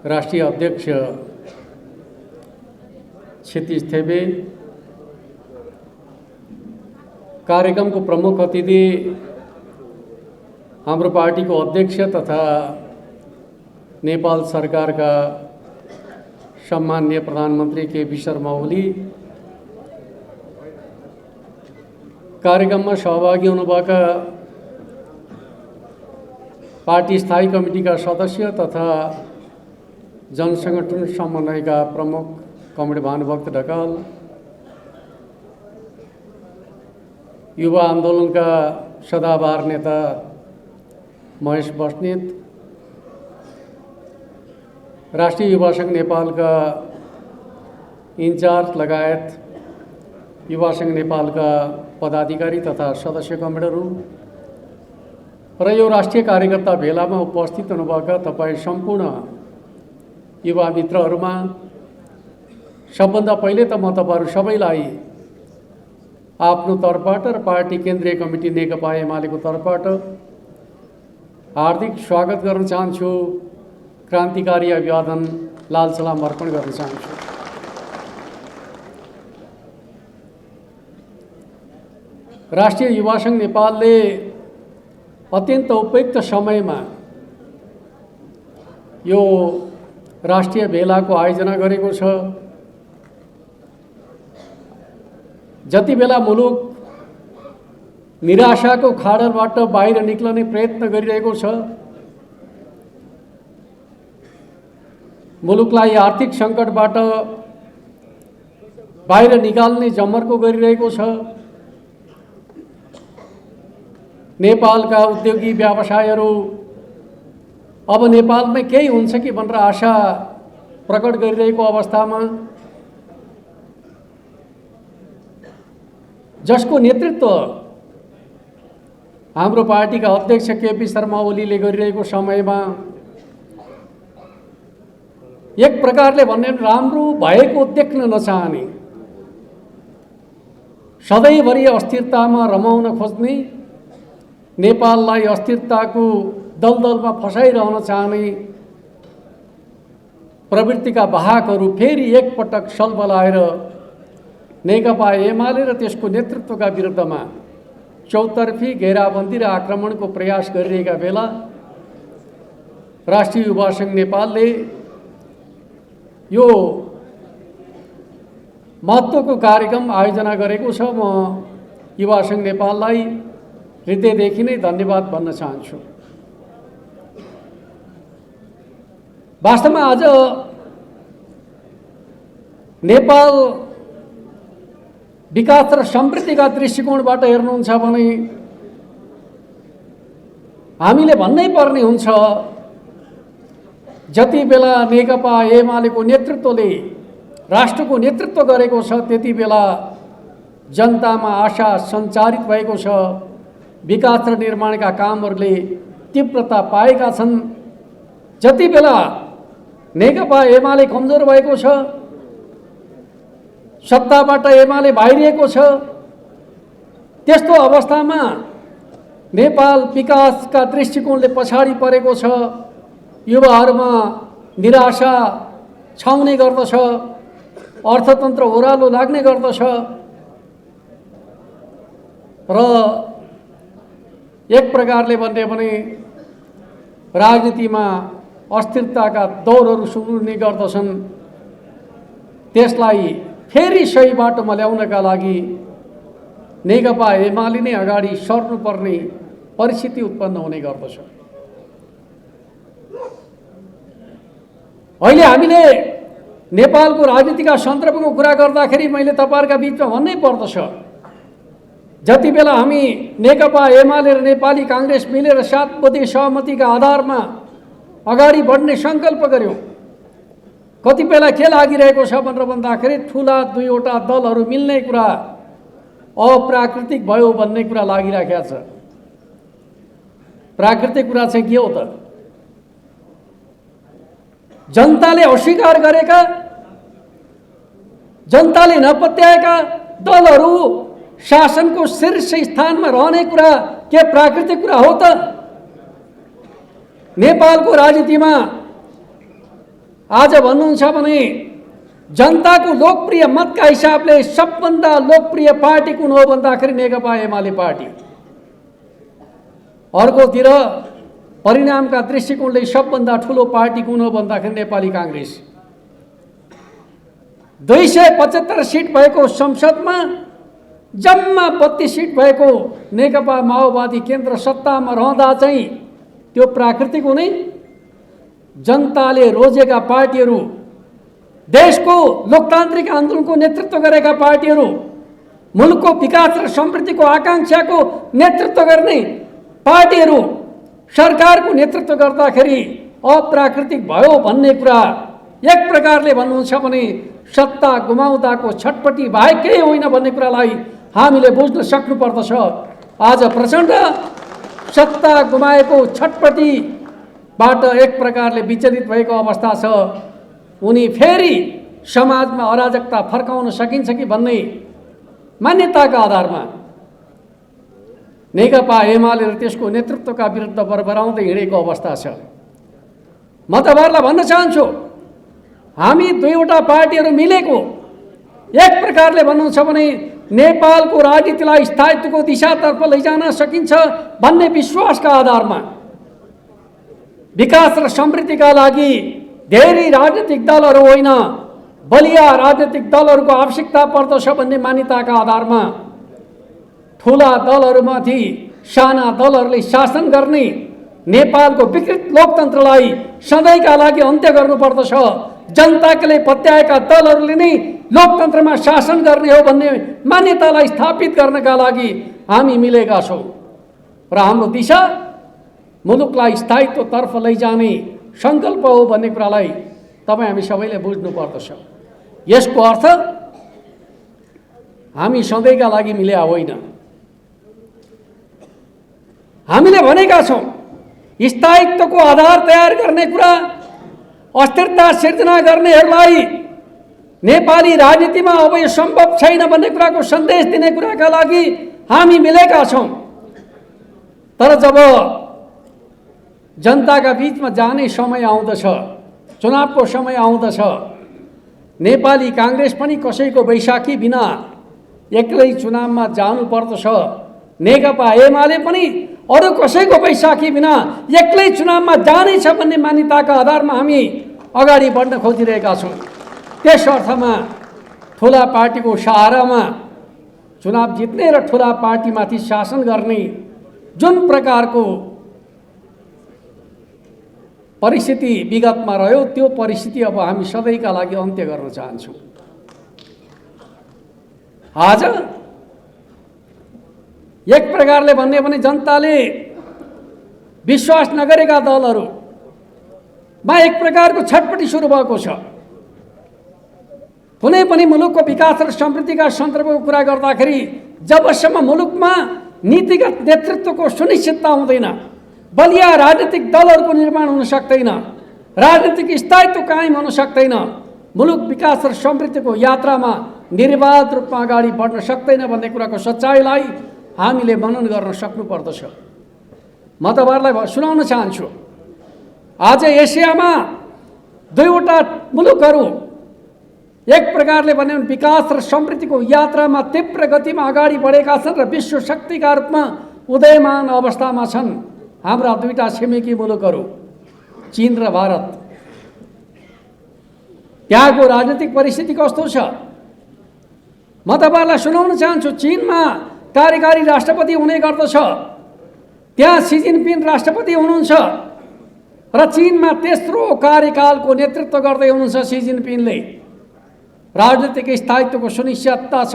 राष्ट्रिय अध्यक्ष क्षितिज थेबे, कार्यक्रम को प्रमुख अतिथि हाम्रो पार्टी को अध्यक्ष तथा नेपाल सरकार का सम्माननीय प्रधानमंत्री केपी शर्मा ओली, कार्यक्रम में सहभागी हुनुभएका पार्टी स्थायी कमिटी का सदस्य तथा जनसंगठन समन्वय का प्रमुख कमरेड भानुभक्त ढकाल, युवा आंदोलन का सदाबहार नेता महेश बस्नेत, राष्ट्रिय युवा संघ नेपाल का इन्चार्ज लगायत युवा संघ नेपाल का पदाधिकारी तथा सदस्य कमरेडहरू र यो राष्ट्रिय कार्यकर्ता भेलामा उपस्थित हुनुभएका तपाईं सम्पूर्ण युवा मित्रहरूमा सबभन्दा पहिले त म तपाईहरु सबैलाई आफ्नो तर्फबाट र पार्टी केन्द्रीय कमिटी नेकपा एमालेको तर्फबाट हार्दिक स्वागत गर्न चाहन्छु। क्रान्तिकारी अभिवादन लाल सलाम अर्पण गर्न चाहन्छु। राष्ट्रिय युवा संघ नेपालले अत्यन्त उपयुक्त समयमा यो राष्ट्रिय भेलाको आयोजना गरेको छ। जति बेला मुलुक निराशाको खाडलबाट बाहिर निक्लने प्रयत्न गरिरहेको छ, मुलुकलाई आर्थिक सङ्कटबाट बाहिर निकाल्ने जमर्को गरिरहेको छ, नेपालका उद्योगी व्यवसायहरू अब नेपालमै केही हुन्छ कि भनेर आशा प्रकट गरिरहेको अवस्थामा जसको नेतृत्व हाम्रो पार्टीका अध्यक्ष केपी शर्मा ओलीले गरिरहेको समयमा एक प्रकारले भन्ने राम्रो भएको देख्न नचाहने, सधैँभरि अस्थिरतामा रमाउन खोज्ने, नेपाललाई अस्थिरताको दलदलमा फसाइरहन चाहने प्रवृत्तिका वाहकहरू फेरि एकपटक सलबलाएर नेकपा एमाले र त्यसको नेतृत्वका विरुद्धमा चौतर्फी घेराबन्दी र आक्रमणको प्रयास गरिरहेका बेला राष्ट्रिय युवा संघ नेपालले यो महत्त्वको कार्यक्रम आयोजना गरेको छ। म युवा संघ नेपाललाई हृदयदेखि नै धन्यवाद भन्न चाहन्छु। वास्तवमा आज नेपाल विकास र समृद्धिका दृष्टिकोणबाट हेर्नुहुन्छ भने हामीले भन्नै पर्ने हुन्छ, जति बेला नेकपा एमालेको नेतृत्वले राष्ट्रको नेतृत्व गरेको छ त्यति बेला जनतामा आशा सञ्चारित भएको छ, विकास र निर्माणका कामहरूले तीव्रता पाएका छन्। जति बेला नेकपा एमाले कमजोर भएको छ, सत्ताबाट एमाले बाहिरिएको छ, त्यस्तो अवस्थामा नेपाल विकासका दृष्टिकोणले पछाडि परेको छ, युवाहरूमा निराशा छाउने गर्दछ, अर्थतन्त्र ओह्रालो लाग्ने गर्दछ र एक प्रकारले भन्ने भने राजनीतिमा अस्थिरताका दौरहरू सुरु हुने गर्दछन्। त्यसलाई फेरि सही बाटोमा ल्याउनका लागि नेकपा एमाले नै अगाडि सर्नुपर्ने परिस्थिति उत्पन्न हुने गर्दछ। अहिले हामीले नेपालको राजनीतिका सन्दर्भको कुरा गर्दाखेरि मैले तपाईहरुका बीचमा भन्नै पर्दछ, जति बेला हामी नेकपा एमाले र नेपाली कांग्रेस मिलेर 7 बुँदे सहमतिका आधारमा अगाडि बढ्ने संकल्प गर्यौं, कति बेला के लागिरहेको छ भनेर भन्दाखेरि ठूला दुईवटा दलहरू मिल्ने कुरा अप्राकृतिक भयो भन्ने कुरा लागिरहेको छ। प्राकृतिक कुरा चाहिँ के हो त? जनताले अस्वीकार गरेका, जनताले नपत्याएका दलहरू शासनको शीर्ष स्थानमा रहने कुरा के प्राकृतिक कुरा हो त? नेपालको राजनीतिमा आज भन्नुहुन्छ भने जनताको लोकप्रिय मतका हिसाबले सबभन्दा लोकप्रिय पार्टी कुन हो भन्दाखेरि नेकपा एमाले पार्टी। अर्कोतिर परिणामका दृष्टिकोणले सबभन्दा ठुलो पार्टी कुन हो भन्दाखेरि नेपाली कांग्रेस। 275 सिट भएको संसदमा जम्मा 32 सिट भएको नेकपा माओवादी केन्द्र सत्तामा रहँदा चाहिँ त्यो प्राकृतिक हुने, जनताले रोजेका पार्टीहरू, देशको लोकतान्त्रिक आन्दोलनको नेतृत्व गरेका पार्टीहरू, मुलुकको विकास र समृद्धिको आकांक्षाको नेतृत्व गर्ने पार्टीहरू सरकारको नेतृत्व गर्दाखेरि अप्राकृतिक भयो भन्ने कुरा एक प्रकारले भन्नुहुन्छ भने सत्ता गुमाउँदाको छटपटी बाहेक केही होइन भन्ने कुरालाई हामीले बुझ्न सक्नुपर्दछ। आज प्रचण्ड सत्ता गुमाएको छटपटीबाट एक प्रकारले विचलित भएको अवस्था छ। उनी फेरि समाजमा अराजकता फर्काउन सकिन्छ कि भन्ने मान्यताका आधारमा नेकपा एमाले र त्यसको नेतृत्वका विरुद्ध बरबराउँदै हिँडेको अवस्था छ। म तपाईहरुलाई भन्न चाहन्छु, हामी दुईवटा पार्टीहरू मिलेको एक प्रकारले भन्नुहुन्छ भने नेपालको राजनीतिलाई स्थायित्वको दिशातर्फ लैजान सकिन्छ भन्ने विश्वासका आधारमा विकास र समृद्धिका लागि धेरै राजनीतिक दलहरू होइन, बलिया राजनीतिक दलहरूको आवश्यकता पर्दछ भन्ने मान्यताका आधारमा ठूला दलहरूमाथि साना दलहरूले शासन गर्ने नेपालको विकृत लोकतन्त्रलाई सधैँका लागि अन्त्य गर्नुपर्दछ। जनताले पत्याएका दलहरूले नै लोकतन्त्रमा शासन गर्ने हो भन्ने मान्यतालाई स्थापित गर्नका लागि हामी मिलेका छौँ र हाम्रो दिशा मुलुकलाई स्थायित्वतर्फ लैजाने सङ्कल्प हो भन्ने कुरालाई तपाईँ हामी सबैले बुझ्नुपर्दछ। यसको अर्थ हामी सधैँका लागि मिले होइन। हामीले भनेका छौँ स्थायित्वको आधार तयार गर्ने कुरा, अस्थिरता सिर्जना गर्नेहरूलाई नेपाली राजनीतिमा अब यो सम्भव छैन भन्ने कुराको सन्देश दिने कुराका लागि हामी मिलेका छौँ। तर जब जनताका बीचमा जाने समय आउँदछ, चुनावको समय आउँदछ, नेपाली कांग्रेस पनि कसैको बैशाखी बिना एक्लै चुनावमा जानुपर्दछ। नेकपा एमाले पनि अरू कसैको बैशाखी बिना एक्लै चुनावमा जानेछ भन्ने मान्यताका आधारमा हामी अगाडि बढ्न खोजिरहेका छौँ। त्यस अर्थमा ठुला पार्टीको सहारामा चुनाव जित्ने र ठुला पार्टीमाथि शासन गर्ने जुन प्रकारको परिस्थिति विगतमा रह्यो त्यो परिस्थिति अब हामी सधैँका लागि अन्त्य गर्न चाहन्छौँ। आज एक प्रकारले भन्ने भने जनताले विश्वास नगरेका दलहरूमा एक प्रकारको छटपटी सुरु भएको छ। कुनै पनि मुलुकको विकास र समृद्धिका सन्दर्भको कुरा गर्दाखेरि जबसम्म मुलुकमा नीतिगत नेतृत्वको सुनिश्चितता हुँदैन, बलिया राजनीतिक दलहरूको निर्माण हुन सक्दैन, राजनीतिक स्थायित्व कायम हुन सक्दैन, मुलुक विकास र समृद्धिको यात्रामा निर्वाध रूपमा अगाडि बढ्न सक्दैन भन्ने कुराको सच्चाइलाई हामीले मनन गर्न सक्नुपर्दछ। म तपाईहरुलाई सुनाउन चाहन्छु, आज एसियामा दुईवटा मुलुकहरू एक प्रकारले भन्यो भने विकास र समृद्धिको यात्रामा तीव्र गतिमा अगाडि बढेका छन् र विश्व शक्तिका रूपमा उदयमान अवस्थामा छन्। हाम्रा दुईटा छिमेकी मुलुकहरू चीन र भारत। त्यहाँको राजनीतिक परिस्थिति कस्तो छ म तपाईहरुलाई सुनाउन चाहन्छु। चीनमा कार्यकारी राष्ट्रपति हुने गर्दछ, त्यहाँ सी जिनपिङ राष्ट्रपति हुनुहुन्छ र चीनमा तेस्रो कार्यकालको नेतृत्व गर्दै हुनुहुन्छ सी जिनपिङले। राजनीतिक स्थायित्वको सुनिश्चितता छ।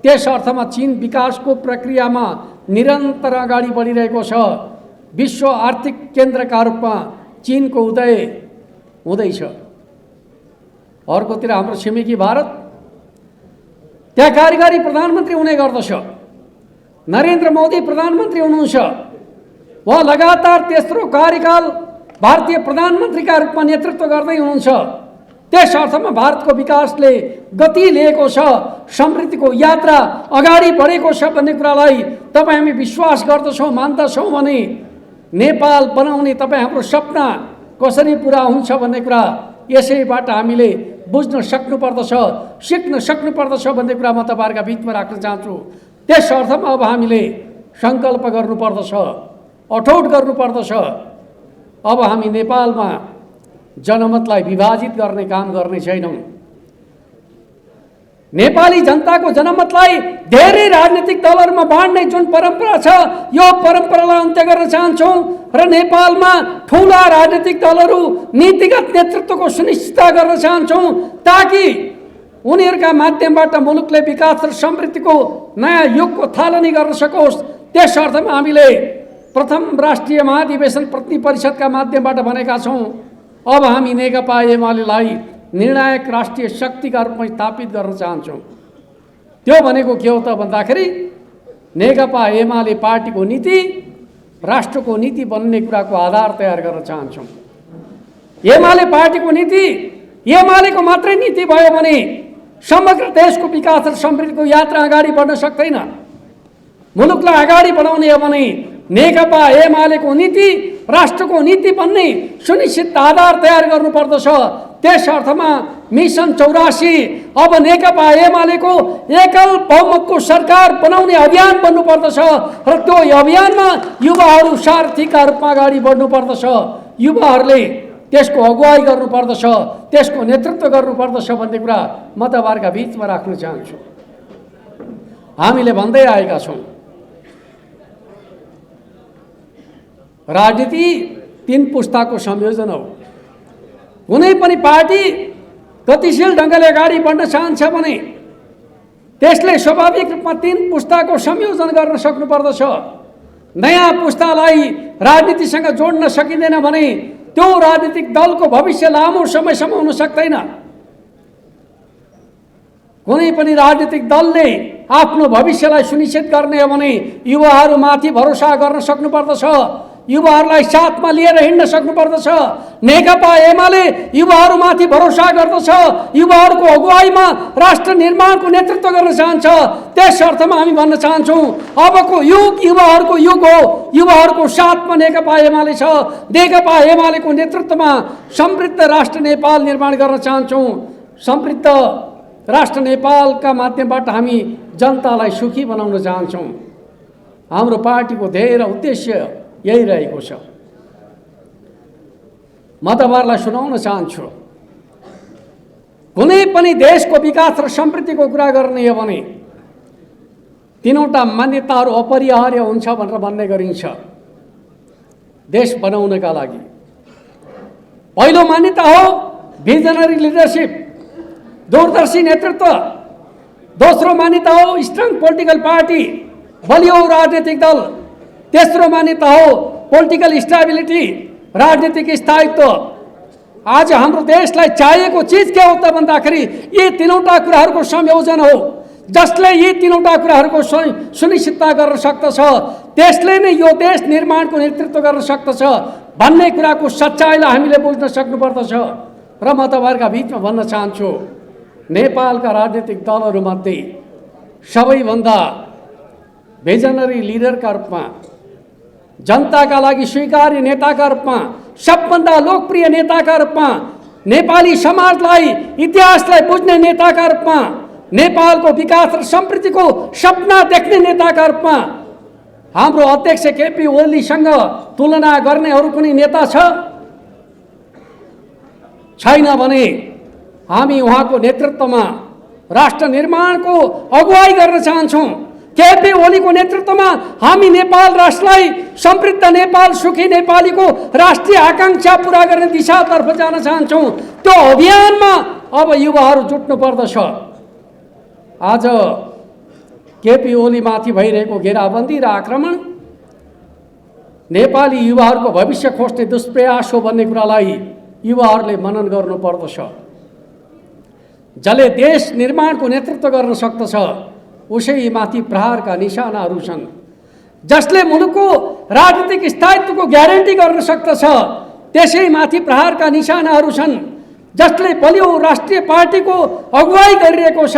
त्यस अर्थमा चीन विकासको प्रक्रियामा निरन्तर अगाडि बढिरहेको छ। विश्व आर्थिक केन्द्रका रूपमा चीनको उदय हुँदैछ। अर्कोतिर हाम्रो छिमेकी भारत, त्यहाँ कार्यकारी प्रधानमन्त्री हुने गर्दछ। नरेन्द्र मोदी प्रधानमन्त्री हुनुहुन्छ। उहाँ लगातार तेस्रो कार्यकाल भारतीय प्रधानमन्त्रीका रूपमा नेतृत्व गर्दै हुनुहुन्छ। त्यस अर्थमा भारतको विकासले गति लिएको छ, समृद्धिको यात्रा अगाडि बढेको छ भन्ने कुरालाई तपाईँ हामी विश्वास गर्दछौँ, मान्दछौँ भने नेपाल बनाउने तपाईँ हाम्रो सपना कसरी पुरा हुन्छ भन्ने कुरा यसैबाट हामीले बुझ्न सक्नुपर्दछ, सिक्न सक्नुपर्दछ भन्ने कुरा म तपाईँहरूका बिचमा राख्न चाहन्छु। त्यस अर्थमा अब हामीले सङ्कल्प गर्नुपर्दछ, अठोट गर्नुपर्दछ। अब हामी नेपालमा जनमतलाई विभाजित गर्ने काम गर्ने छैनौँ। नेपाली जनताको जनमतलाई धेरै राजनीतिक दलहरूमा बाँड्ने जुन परम्परा छ, यो परम्परालाई अन्त्य गर्न चाहन्छौँ र नेपालमा ठुला राजनीतिक दलहरू नीतिगत नेतृत्वको सुनिश्चितता गर्न चाहन्छौँ ताकि उनीहरूका माध्यमबाट मुलुकले विकास र समृद्धिको नयाँ युगको थालनी गर्न सकोस्। त्यस अर्थमा हामीले प्रथम राष्ट्रिय महाधिवेशन प्रतिनिधि परिषदका माध्यमबाट भनेका छौँ, अब हामी नेकपा एमालेलाई निर्णायक राष्ट्रिय शक्तिका रूपमा स्थापित गर्न चाहन्छौँ। त्यो भनेको के हो त भन्दाखेरि नेकपा एमाले पार्टीको नीति राष्ट्रको नीति बन्ने कुराको आधार तयार गर्न चाहन्छौँ। एमाले पार्टीको नीति एमालेको मात्रै नीति भयो भने समग्र देशको विकास र समृद्धिको यात्रा अगाडि बढ्न सक्दैन। मुलुकलाई अगाडि बढाउने हो भने नेकपा एमालेको नीति राष्ट्रको नीति बन्ने सुनिश्चित आधार तयार गर्नुपर्दछ। त्यस अर्थमा मिसन 84 अब नेकपा एमालेको एकल बहुमतको सरकार बनाउने अभियान बन्नुपर्दछ र त्यो अभियानमा युवाहरू सारथीका रूपमा अगाडि बढ्नुपर्दछ। युवाहरूले त्यसको अगुवाई गर्नुपर्दछ, त्यसको नेतृत्व गर्नुपर्दछ भन्ने कुरा म तपाईँहरूका बिचमा राख्न चाहन्छु। हामीले भन्दै आएका छौँ, राजनीति 3 पुस्ताको संयोजन हो। कुनै पनि पार्टी गतिशील ढङ्गले अगाडि बढ्न चाहन्छ भने त्यसले स्वाभाविक रूपमा 3 पुस्ताको संयोजन गर्न सक्नुपर्दछ। नयाँ पुस्तालाई राजनीतिसँग जोड्न सकिँदैन भने त्यो राजनीतिक दलको भविष्य लामो समयसम्म हुन सक्दैन। कुनै पनि राजनीतिक दलले आफ्नो भविष्यलाई सुनिश्चित गर्ने हो भने युवाहरूमाथि भरोसा गर्न सक्नुपर्दछ, युवाहरूलाई साथमा लिएर हिँड्न सक्नुपर्दछ। नेकपा एमाले युवाहरूमाथि भरोसा गर्दछ, युवाहरूको अगुवाईमा राष्ट्र निर्माणको नेतृत्व गर्न चाहन्छ। त्यस अर्थमा हामी भन्न चाहन्छौँ, अबको युग युवाहरूको युग हो। युवाहरूको साथमा नेकपा एमाले छ। नेकपा एमालेको नेतृत्वमा समृद्ध राष्ट्र नेपाल निर्माण गर्न चाहन्छौँ। समृद्ध राष्ट्र नेपालका माध्यमबाट हामी जनतालाई सुखी बनाउन चाहन्छौँ। हाम्रो पार्टीको ध्येय र उद्देश्य यही रहेको छ। म तपाईँहरूलाई सुनाउन चाहन्छु, कुनै पनि देशको विकास र समृद्धिको कुरा गर्ने हो भने 3वटा मान्यताहरू अपरिहार्य हुन्छ भनेर भन्ने गरिन्छ देश बनाउनका लागि। पहिलो मान्यता हो भिजनरी लिडरसिप, दूरदर्शी नेतृत्व। दोस्रो मान्यता हो स्ट्रङ पोलिटिकल पार्टी, बलियो राजनीतिक दल। तेस्रो मान्यता हो पोलिटिकल स्टेबिलिटी, राजनीतिक स्थायित्व। आज हाम्रो देशलाई चाहिएको चिज के हो त भन्दाखेरि यी 3वटा कुराहरूको संयोजन हो। जसले यी 3वटा कुराहरूको सुनिश्चितता गर्न सक्दछ त्यसले नै यो देश निर्माणको नेतृत्व गर्न सक्दछ भन्ने कुराको सच्चाइलाई हामीले बुझ्न सक्नुपर्दछ। र म तपाईँहरूका बिचमा भन्न चाहन्छु, नेपालका राजनीतिक दलहरूमध्ये सबैभन्दा भिजनरी लिडरका रूपमा, जनताका लागि स्वीकार्य नेताका रूपमा, सबभन्दा लोकप्रिय नेताका रूपमा, नेपाली समाजलाई इतिहासलाई बुझ्ने नेताका रूपमा, नेपालको विकास र समृद्धिको सपना देख्ने नेताका रूपमा हाम्रो अध्यक्ष केपी ओलीसँग तुलना गर्नेहरू कुनै नेता छ? छैन भने हामी उहाँको नेतृत्वमा राष्ट्र निर्माणको अगुवाई गर्न चाहन्छौँ। केपी ओलीको नेतृत्वमा हामी नेपाल राष्ट्रलाई समृद्ध नेपाल, सुखी नेपालीको राष्ट्रिय आकांक्षा पूरा गर्ने दिशातर्फ जान चाहन्छौँ। त्यो अभियानमा अब युवाहरू जुट्नु पर्दछ। आज केपी ओलीमाथि भइरहेको घेराबन्दी र आक्रमण नेपाली युवाहरूको भविष्य खोज्ने दुष्प्रयास हो भन्ने कुरालाई युवाहरूले मनन गर्नुपर्दछ। जसले देश निर्माणको नेतृत्व गर्न सक्दछ उसैमाथि प्रहारका निशानाहरू छन्। जसले मुलुकको राजनीतिक स्थायित्वको ग्यारेन्टी गर्न सक्दछ त्यसैमाथि प्रहारका निशानाहरू छन्। जसले बलियो राष्ट्रिय पार्टीको अगुवाई गरिरहेको छ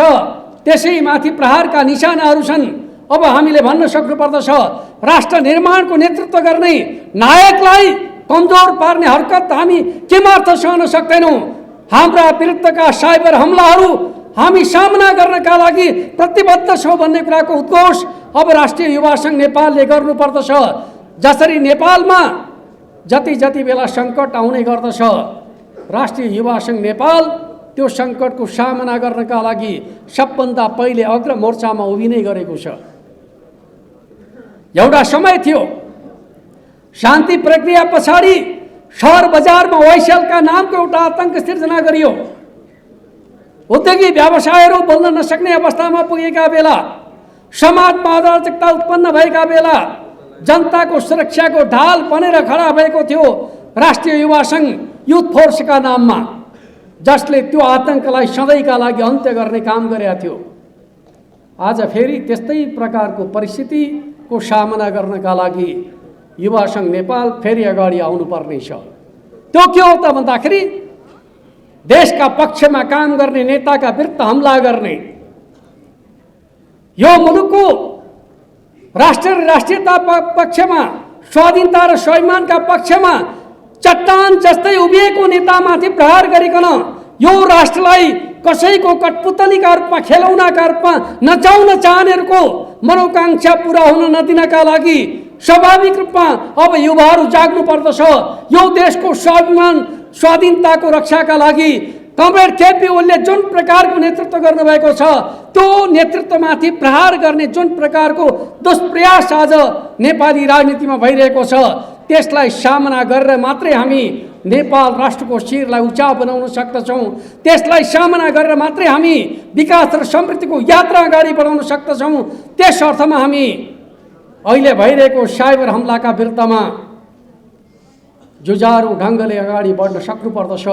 त्यसैमाथि प्रहारका निशानाहरू छन्। अब हामीले भन्न सक्नुपर्दछ, राष्ट्र निर्माणको नेतृत्व गर्ने नायकलाई कमजोर पार्ने हरकत हामी केमा अर्थ सहन सक्दैनौँ। हाम्रा विरुद्धका साइबर हमलाहरू हामी सामना गर्नका लागि प्रतिबद्ध छौँ भन्ने कुराको उद्घोष अब राष्ट्रिय युवा सङ्घ नेपालले गर्नुपर्दछ। जसरी नेपालमा जति जति बेला सङ्कट आउने गर्दछ, राष्ट्रिय युवा सङ्घ नेपाल त्यो सङ्कटको सामना गर्नका लागि सबभन्दा पहिले अग्र मोर्चामा उभिने गरेको छ। एउटा समय थियो शान्ति प्रक्रिया पछाडि सहर बजारमा वाइसएलका नामको एउटा आतंक सिर्जना गरियो। उद्योगी व्यवसायहरू बोल्न नसक्ने अवस्थामा पुगेका बेला, समाजमा अराजकता उत्पन्न भएका बेला जनताको सुरक्षाको ढाल बनेर खडा भएको थियो राष्ट्रिय युवा सङ्घ युथ फोर्सका नाममा, जसले त्यो आतंकलाई सधैँका लागि अन्त्य गर्ने काम गरेका थियो। आज फेरि त्यस्तै प्रकारको परिस्थितिको सामना गर्नका लागि युवा सङ्घ नेपाल फेरि अगाडि आउनुपर्ने छ। त्यो के हो त भन्दाखेरि देशका पक्षमा काम गर्ने नेताका विरुद्ध हमला गर्ने, यो मुलुकको राष्ट्रियता पक्षमा, स्वाधीनता र स्वाभिमानका पक्षमा चट्टान जस्तै उभिएको नेतामाथि प्रहार गरिकन यो राष्ट्रलाई कसैको कठपुतलीका रूपमा, खेलौनाका रूपमा नचाउन चाहनेहरूको मनोकांक्षा पुरा हुन नदिनका लागि स्वाभाविक रूपमा अब युवाहरू जाग्नु पर्दछ। यो देशको स्वाभिमान स्वाधीनताको रक्षाका लागि कमरेड केपी ओलीले जुन प्रकारको नेतृत्व गर्नुभएको छ, त्यो नेतृत्वमाथि प्रहार गर्ने जुन प्रकारको दुष्प्रयास आज नेपाली राजनीतिमा भइरहेको छ, त्यसलाई सामना गरेर मात्रै हामी नेपाल राष्ट्रको शिरलाई उचा बनाउन सक्दछौँ। त्यसलाई सामना गरेर मात्रै हामी विकास र समृद्धिको यात्रा अगाडि बढाउन सक्दछौँ। त्यस अर्थमा हामी अहिले भइरहेको साइबर हमलाका विरुद्धमा जुझारु ढङ्गले अगाडि बढ्न सक्नुपर्दछ।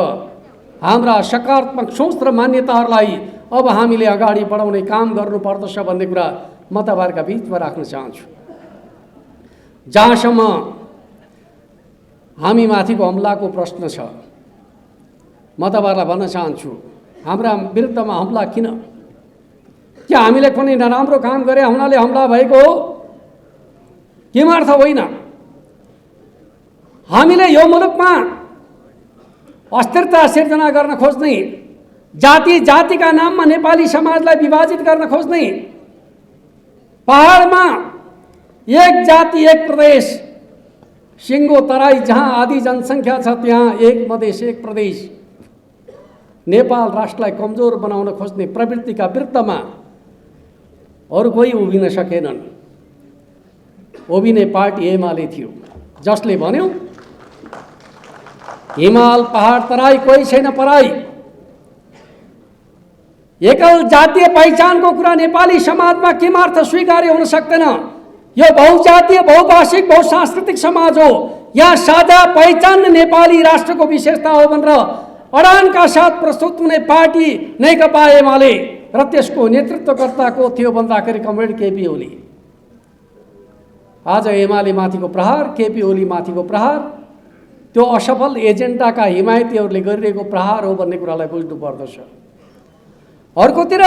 हाम्रा सकारात्मक सोच र मान्यताहरूलाई अब हामीले अगाडि बढाउने काम गर्नुपर्दछ भन्ने कुरा म तपाईँहरूका बिचमा राख्न चाहन्छु। जहाँसम्म हामी माथिको हमलाको प्रश्न छ, म तपाईँहरूलाई भन्न चाहन्छु, हाम्रा विरुद्धमा हमला किन? के हामीले कुनै नराम्रो काम गरे हुनाले हमला भएको हो? केमार्थ होइन। हामीले यो मुलुकमा अस्थिरता सिर्जना गर्न खोज्ने, जातिका नाममा नेपाली समाजलाई विभाजित गर्न खोज्ने, पहाडमा एक जाति एक प्रदेश, सिङ्गो तराई जहाँ आदि जनसङ्ख्या छ त्यहाँ एक मधेस एक प्रदेश, नेपाल राष्ट्रलाई कमजोर बनाउन खोज्ने प्रवृत्तिका विरुद्धमा अरू कोही उभिन सकेनन्। उभिने पार्टी एमाले थियो, जसले भन्यो हिमाल पहाड तराई कोही छैन पराई। एकल जातीय पहिचानको कुरा नेपाली समाजमा केमार्थ स्वीकार्य हुन सक्दैन? यो बहुजातीय बहुभाषिक बहुसांस्कृतिक समाज हो। यहाँ साझा पहिचान नेपाली राष्ट्रको विशेषता हो भनेर अडानका साथ प्रस्तुत हुने पार्टी नेकपा एमाले र त्यसको नेतृत्वकर्ता को थियो भन्दाखेरि कमरेड केपी ओली। आज एमाले माथिको प्रहार, केपी ओली माथिको प्रहार त्यो असफल एजेन्डाका हिमायतीहरूले गरिरहेको प्रहार हो भन्ने कुरालाई बुझ्नुपर्दछ। अर्कोतिर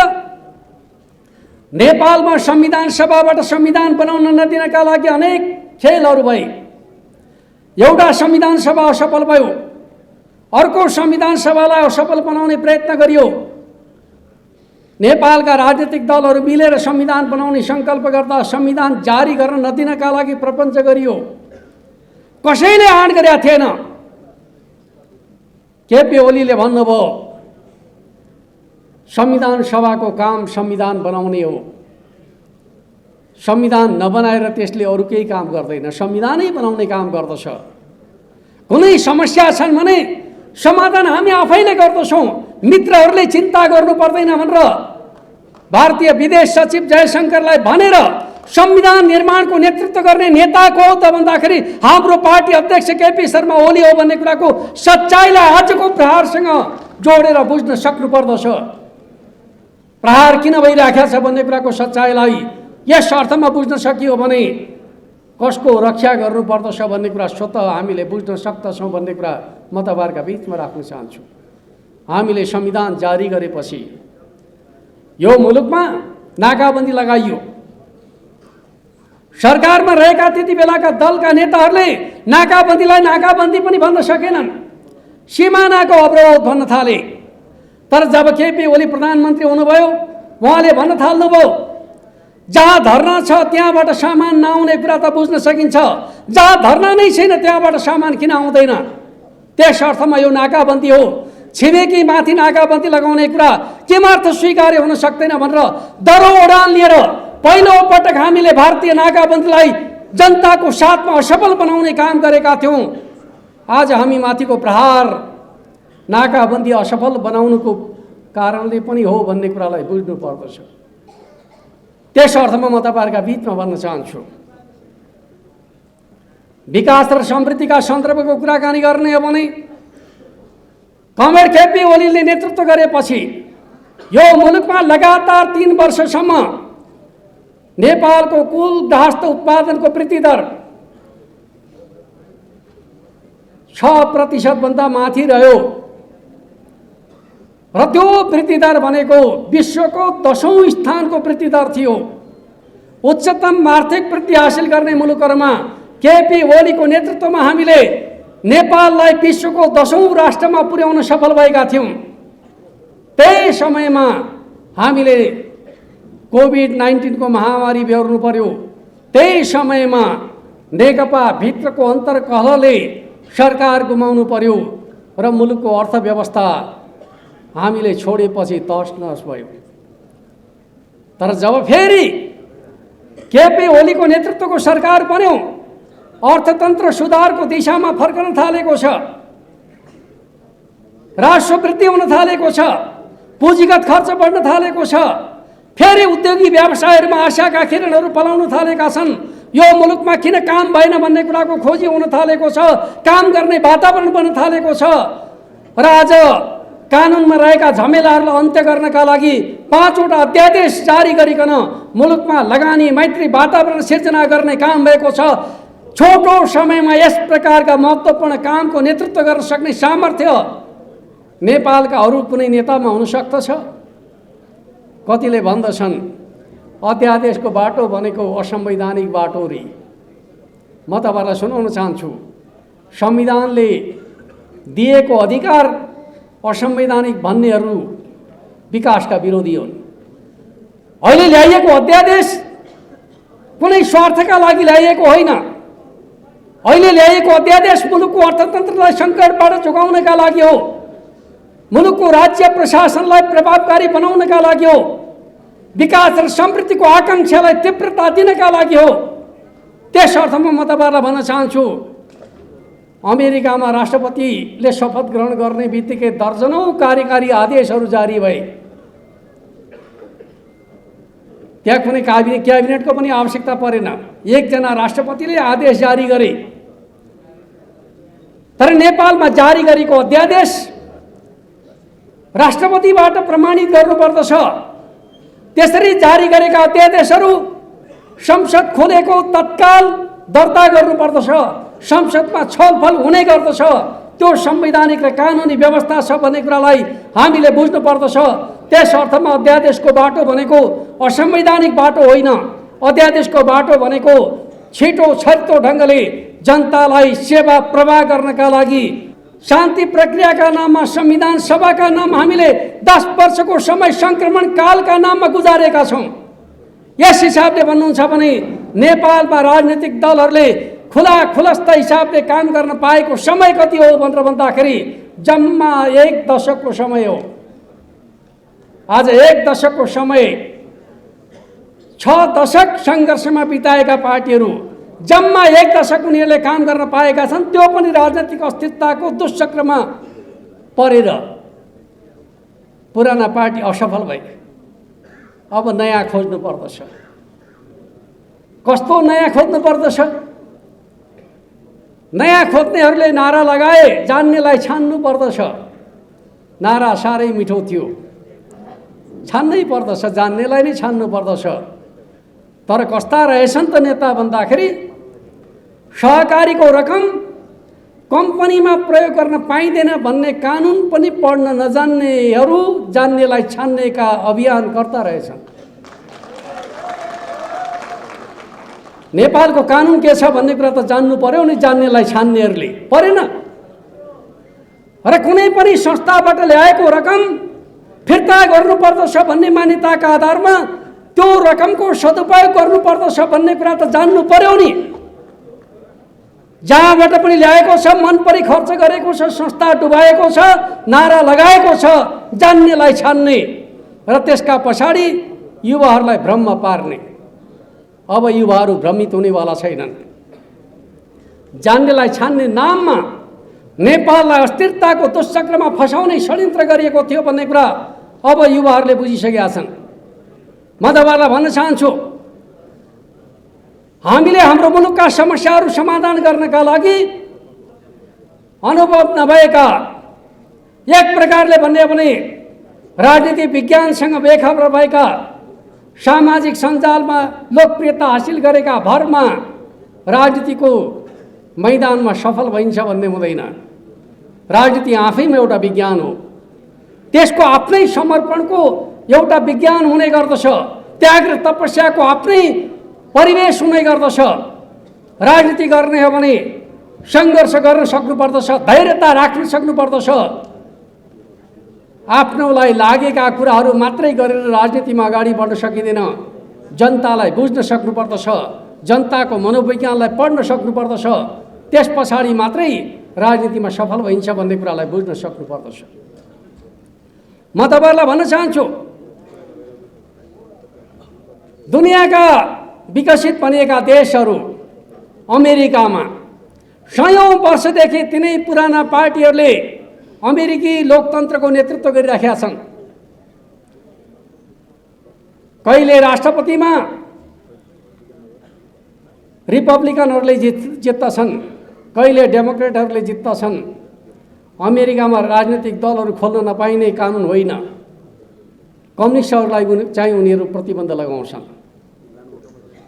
नेपालमा संविधान सभाबाट संविधान बनाउन नदिनका लागि अनेक खेलहरू भए। एउटा संविधान सभा असफल भयो, अर्को संविधान सभालाई असफल बनाउने प्रयत्न गरियो। नेपालका राजनीतिक दलहरू मिलेर संविधान बनाउने सङ्कल्प गर्दा संविधान जारी गर्न नदिनका लागि प्रपञ्च गरियो। कसैले आँट गरेका थिएन। केपी ओलीले भन्नुभयो संविधान सभाको काम संविधान बनाउने हो, संविधान नबनाएर त्यसले अरू केही काम गर्दैन, संविधानै बनाउने काम गर्दछ। कुनै समस्या छन् भने समाधान हामी आफैले गर्दछौँ, मित्रहरूले चिन्ता गर्नु पर्दैन भनेर भारतीय विदेश सचिव जयशङ्करलाई भनेर संविधान निर्माणको नेतृत्व गर्ने नेता को हो त भन्दाखेरि हाम्रो पार्टी अध्यक्ष केपी शर्मा ओली हो भन्ने कुराको सच्चाइलाई आजको प्रहारसँग जोडेर बुझ्न सक्नु पर्दछ। प्रहार किन भइराखेको छ भन्ने कुराको सच्चाइलाई यस अर्थमा बुझ्न सकियो भने कसको रक्षा गर्नुपर्दछ भन्ने कुरा स्वतः हामीले बुझ्न सक्दछौँ भन्ने कुरा म तपाईँहरूका बिचमा राख्न चाहन्छु। हामीले संविधान जारी गरेपछि यो मुलुकमा नाकाबन्दी लगाइयो। सरकारमा रहेका त्यति बेलाका दलका नेताहरूले नाकाबन्दीलाई नाकाबन्दी पनि भन्न सकेनन्, सिमानाको अवरोध भन्न थाले। तर जब केपी ओली प्रधानमन्त्री हुनुभयो उहाँले भन्न थाल्नुभयो जहाँ धर्ना छ त्यहाँबाट सामान नआउने कुरा त बुझ्न सकिन्छ, जहाँ धर्ना नै छैन त्यहाँबाट सामान किन आउँदैन? त्यस अर्थमा यो नाकाबन्दी हो। छिमेकी माथि नाकाबन्दी लगाउने कुरा केमार्थ स्वीकार्य हुन सक्दैन भनेर दरो उडान लिएर पहिलो पटक हामीले भारतीय नाकाबन्दीलाई जनताको साथमा असफल बनाउने काम गरेका थियौँ। आज हामी माथिको प्रहार नाकाबन्दी असफल बनाउनुको कारणले पनि हो भन्ने कुरालाई बुझ्नु पर्दछ। त्यस अर्थमा म तपाईहरुका बीचमा भन्न चाहन्छु, विकास र समृद्धिका सन्दर्भको कुराकानी गर्ने हो भने कमरेड केपी ओलीले नेतृत्व गरेपछि यो मुलुकमा लगातार 3 वर्षसम्म नेपालको कुल दाहस्थ उत्पादनको वृद्धि दर 6% भन्दा माथि रह्यो र त्यो वृद्धि दर भनेको विश्वको 10औं स्थानको वृद्धि दर थियो। उच्चतम आर्थिक वृद्धि हासिल गर्ने मुलुकहरुमा केपी ओलीको नेतृत्वमा हामीले नेपाललाई विश्वको 10औं राष्ट्रमा पुर्याउन सफल भएका थियौं। त्यही समयमा हामीले कोभिड-19 को महामारी बेहोर्नु पर्यो। त्यही समयमा नेकपा भित्रको अन्तर्कलहले सरकार गुमाउनु पर्यो र मुलुकको अर्थव्यवस्था हामीले छोडेपछि तहस-नहस भयो। तर जब फेरि केपी ओलीको नेतृत्वको सरकार बन्यो, अर्थतन्त्र सुधारको दिशामा फर्कन थालेको छ, राजस्व वृद्धि हुन थालेको छ, पुँजीगत खर्च बढ्न थालेको छ, फेरि उद्योगी व्यवसायहरुमा आशाका किरणहरू पलाउन थालेका छन्। यो मुलुकमा किन काम भएन भन्ने कुराको खोजी हुन थालेको छ, काम गर्ने वातावरण बन्न थालेको छ र आज कानुनमा रहेका झमेलाहरूलाई अन्त्य गर्नका लागि 5 वटा अध्यादेश जारी गरिकन मुलुकमा लगानी मैत्री वातावरण सिर्जना गर्ने काम भएको छ। छोटो समयमा यस प्रकारका महत्त्वपूर्ण कामको नेतृत्व गर्न सक्ने सामर्थ्य नेपालका अरू कुनै नेतामा हुन सक्दछ? कतिले भन्दछन् अध्यादेशको बाटो भनेको असंवैधानिक बाटो रे। म तपाईहरुलाई सुनाउन चाहन्छु, संविधानले दिएको अधिकार असंवैधानिक भन्नेहरू विकासका विरोधी हुन्। अहिले ल्याइएको अध्यादेश कुनै स्वार्थका लागि ल्याइएको होइन। अहिले ल्याइएको अध्यादेश मुलुकको अर्थतन्त्रलाई सङ्कटबाट जोगाउनका लागि हो, मुलुकको राज्य प्रशासनलाई प्रभावकारी बनाउनका लागि हो, विकास र समृद्धिको आकांक्षालाई तीव्रता दिनका लागि हो। त्यस अर्थमा म तपाईहरुलाई भन्न चाहन्छु, अमेरिकामा राष्ट्रपतिले शपथ ग्रहण गर्ने बित्तिकै दर्जनौं कार्यकारी आदेशहरू जारी भए। त्यहाँ कुनै क्याबिनेटको पनि आवश्यकता परेन, एकजना राष्ट्रपतिले आदेश जारी गरे। तर नेपालमा जारी गरेको अध्यादेश राष्ट्रपतिबाट प्रमाणित गर्नुपर्दछ। त्यसरी जारी गरेका अध्यादेशहरू संसद खोलेको तत्काल दर्ता गर्नुपर्दछ, संसदमा छलफल हुने गर्दछ। त्यो संवैधानिक र कानुनी व्यवस्था छ भन्ने कुरालाई हामीले बुझ्नु पर्दछ। त्यस अर्थमा अध्यादेशको बाटो भनेको असंवैधानिक बाटो होइन। अध्यादेशको बाटो भनेको छिटो छरितो ढङ्गले जनतालाई सेवा प्रवाह गर्नका लागि शान्ति प्रक्रियाका नाममा संविधान सभाका नाममा हामीले 10 वर्षको समय संक्रमण कालका नाममा गुजारेका छौं। यस हिसाबले भन्नुहुन्छ भने नेपालमा राजनीतिक दलहरूले खुलास्त हिसाबले काम गर्न पाएको समय कति हो भनेर भन्दाखेरि जम्मा 1 दशकको समय हो। आज 1 दशकको समय 6 दशक संघर्षमा बिताएका पार्टीहरू जम्मा 1 दशक उनीहरूले काम गर्न पाएका छन्। त्यो पनि राजनीतिक अस्थिरताको दुष्चक्रमा परेर पुराना पार्टी असफल भए। अब नयाँ खोज्नु पर्दछ। कस्तो नयाँ खोज्नु पर्दछ? नयाँ खोज्नेहरूले नारा लगाए, जान्नेलाई छान्नु पर्दछ। नारा साह्रै मिठो थियो, छान्नै पर्दछ, जान्नेलाई नै छान्नु पर्दछ। तर कस्ता रहेछन् त नेता भन्दाखेरि सहकारीको रकम कम्पनीमा प्रयोग गर्न पाइँदैन भन्ने कानुन पनि पढ्न नजान्नेहरू जान्नेलाई छान्नेका अभियानकर्ता रहेछन्। नेपालको कानुन के छ भन्ने कुरा त जान्नु पर्यो नि जान्नेलाई छान्नेहरूले, परेन। र कुनै पनि संस्थाबाट ल्याएको रकम फिर्ता गर्नुपर्दछ भन्ने मान्यताका आधारमा त्यो रकमको सदुपयोग गर्नुपर्दछ भन्ने कुरा त जान्नु पर्यो नि। जहाँबाट पनि ल्याएको छ, मन परी खर्च गरेको छ, संस्था डुबाएको छ, नारा लगाएको छ, जान्नेलाई छान्ने र त्यसका पछाडि युवाहरूलाई भ्रममा पार्ने। अब युवाहरू भ्रमित हुनेवाला छैनन्। जान्नेलाई छान्ने नाममा नेपाललाई अस्थिरताको दुश्चक्रमा फसाउने षड्यन्त्र गरिएको थियो भन्ने कुरा अब युवाहरूले बुझिसकेका छन्। म तपाईँलाई भन्न चाहन्छु, हामीले हाम्रो मुलुकका समस्याहरू समाधान गर्नका लागि अनुभव नभएका, एक प्रकारले भन्ने भने राजनीति विज्ञानसँग बेखबर भएका, सामाजिक सञ्जालमा लोकप्रियता हासिल गरेका भरमा राजनीतिको मैदानमा सफल भइन्छ भन्ने हुँदैन। राजनीति आफैमा एउटा विज्ञान हो, त्यसको आफ्नै समर्पणको एउटा विज्ञान हुने गर्दछ, त्याग र तपस्याको आफ्नै परिवेश हुने गर्दछ। राजनीति गर्ने हो भने सङ्घर्ष गर्न सक्नुपर्दछ, धैर्यता राख्न सक्नुपर्दछ। आफ्नोलाई लागेका कुराहरू मात्रै गरेर राजनीतिमा अगाडि बढ्न सकिँदैन। जनतालाई बुझ्न सक्नुपर्दछ, जनताको मनोविज्ञानलाई पढ्न सक्नुपर्दछ, त्यस पछाडि मात्रै राजनीतिमा सफल भइन्छ भन्ने कुरालाई बुझ्न सक्नुपर्दछ। म तपाईँहरूलाई भन्न चाहन्छु, दुनियाँका विकसित बनिएका देशहरू, अमेरिकामा सयौं वर्षदेखि तिनै पुराना पार्टीहरूले अमेरिकी लोकतन्त्रको नेतृत्व गरिराखेका छन्। कहिले राष्ट्रपतिमा रिपब्लिकनहरूले जित्दछन्, कहिले डेमोक्रेटहरूले जित्दछन्। अमेरिकामा राजनीतिक दलहरू खोल्न नपाइने कानुन होइन, कम्युनिस्टहरूलाई चाहिँ उनीहरू प्रतिबन्ध लगाउँछन्।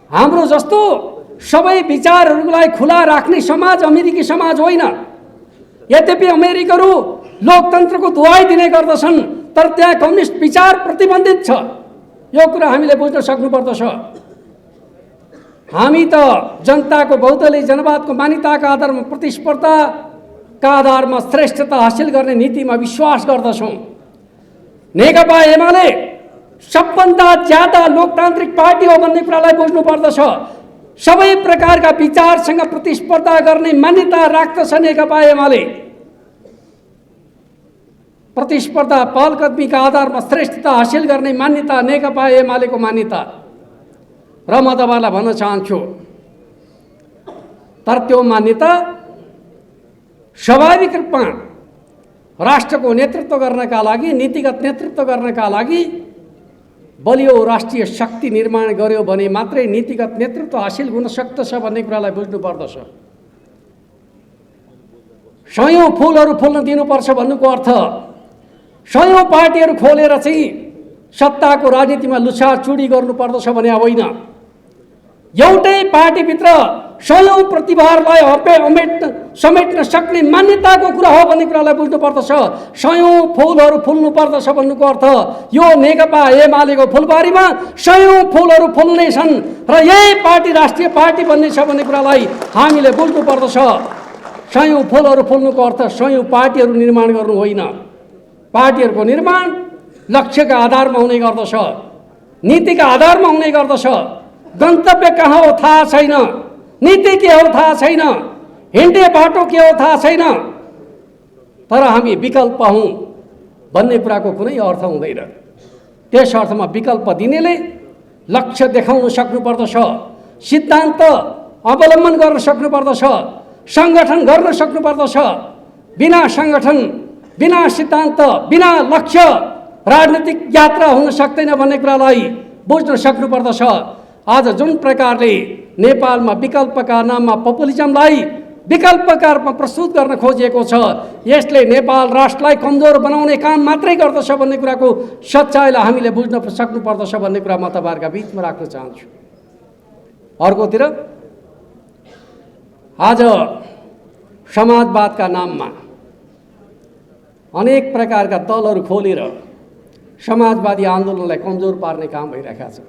हाम्रो जस्तो सबै विचारहरूलाई खुला राख्ने समाज अमेरिकी समाज होइन। यद्यपि अमेरिकहरू लोकतन्त्रको दुहाई दिने गर्दछन्, तर त्यहाँ कम्युनिस्ट विचार प्रतिबन्धित छ। यो कुरा हामीले बुझ्न सक्नुपर्दछ। हामी त जनताको बहुदलीय जनवादको मान्यताका आधारमा, प्रतिस्पर्धाका आधारमा श्रेष्ठता हासिल गर्ने नीतिमा विश्वास गर्दछौँ। नेकपा एमाले सबभन्दा ज्यादा लोकतान्त्रिक पार्टी हो भन्ने कुरालाई बुझ्नु पर्दछ। सबै प्रकारका विचारसँग प्रतिस्पर्धा गर्ने मान्यता राख्दछ नेकपा एमाले। प्रतिस्पर्धा पहलकदमीका आधारमा श्रेष्ठता हासिल गर्ने मान्यता नेकपा एमालेको मान्यता। र म तपाईँलाई भन्न चाहन्छु, तर त्यो मान्यता स्वाभाविक रूपमा राष्ट्रको नेतृत्व गर्नका लागि, नीतिगत नेतृत्व गर्नका लागि बलियो राष्ट्रिय शक्ति निर्माण गर्यो भने मात्रै नीतिगत नेतृत्व हासिल हुन सक्दछ भन्ने कुरालाई बुझ्नु पर्दछ। सयौं फुलहरू फुल्न दिनुपर्छ भन्नुको अर्थ सयौं पार्टीहरू खोलेर चाहिँ सत्ताको राजनीतिमा लुछाचुडी गर्नुपर्दछ भने होइन। एउटै पार्टीभित्र सयौं प्रतिभाहरूलाई समेट्न सक्ने मान्यताको कुरा हो भन्ने कुरालाई बुझ्नु पर्दछ। सयौं फुलहरू फुल्नु पर्दछ भन्नुको अर्थ यो नेकपा एमालेको फुलबारीमा सयौं फुलहरू फुल्ने छन् र यही पार्टी राष्ट्रिय पार्टी बन्ने छ भन्ने कुरालाई हामीले बुझ्नु पर्दछ। सयौं फुलहरू फुल्नुको अर्थ सयौं पार्टीहरू निर्माण गर्नु होइन। पार्टीहरूको निर्माण लक्ष्यका आधारमा हुने गर्दछ, नीतिका आधारमा हुने गर्दछ। गन्तव्य कहाँ हो थाहा छैन, नीति के हो थाहा छैन, हिँड्ने बाटो के हो थाहा छैन, तर हामी विकल्प हौँ भन्ने कुराको कुनै अर्थ हुँदैन। त्यस अर्थमा विकल्प दिनेले लक्ष्य देखाउन सक्नुपर्दछ, सिद्धान्त अवलम्बन गर्न सक्नुपर्दछ, सङ्गठन गर्न सक्नुपर्दछ। बिना सङ्गठन, बिना सिद्धान्त, बिना लक्ष्य राजनीतिक यात्रा हुन सक्दैन भन्ने कुरालाई बुझ्न सक्नुपर्दछ। आज जुन प्रकारले नेपालमा विकल्पका नाममा पपुलिजमलाई विकल्पका रूपमा प्रस्तुत गर्न खोजिएको छ, यसले नेपाल राष्ट्रलाई कमजोर बनाउने काम मात्रै गर्दछ भन्ने कुराको सच्चाइलाई हामीले बुझ्न सक्नुपर्दछ भन्ने कुरा म तपाईँहरूका बिचमा राख्न चाहन्छु। अर्कोतिर आज समाजवादका नाममा अनेक प्रकारका दलहरू खोलेर समाजवादी आन्दोलनलाई कमजोर पार्ने काम भइरहेका छ।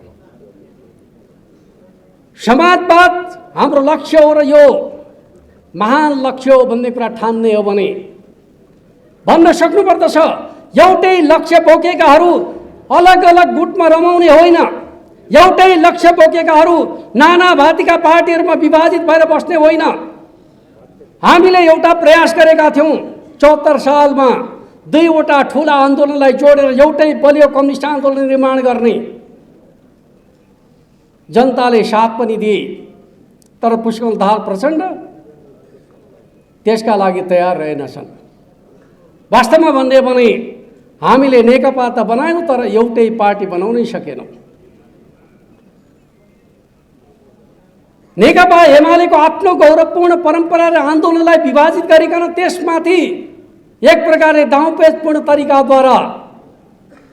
समाजवाद हाम्रो लक्ष्य हो र यो महान लक्ष्य हो भन्ने कुरा ठान्ने हो भने भन्न सक्नुपर्दछ एउटै लक्ष्य बोकेकाहरू अलग अलग गुटमा रमाउने होइन, एउटै लक्ष्य बोकेकाहरू नाना भाँतीका पार्टीहरूमा विभाजित भएर बस्ने होइन। हामीले एउटा प्रयास गरेका थियौँ 74 सालमा 2वटा ठुला आन्दोलनलाई जोडेर एउटै बलियो कम्युनिस्ट आन्दोलन निर्माण गर्ने। जनताले साथ पनि दिए, तर पुष्पकमल प्रचण्ड त्यसका लागि तयार रहेनछन्। वास्तवमा भन्ने भने हामीले नेकपा त बनायौँ, तर एउटै पार्टी बनाउनै सकेनौँ। नेकपा एमालेको आफ्नो गौरवपूर्ण परम्परा र आन्दोलनलाई विभाजित गरिकन त्यसमाथि एक प्रकारले दाउपेचपूर्ण तरिकाद्वारा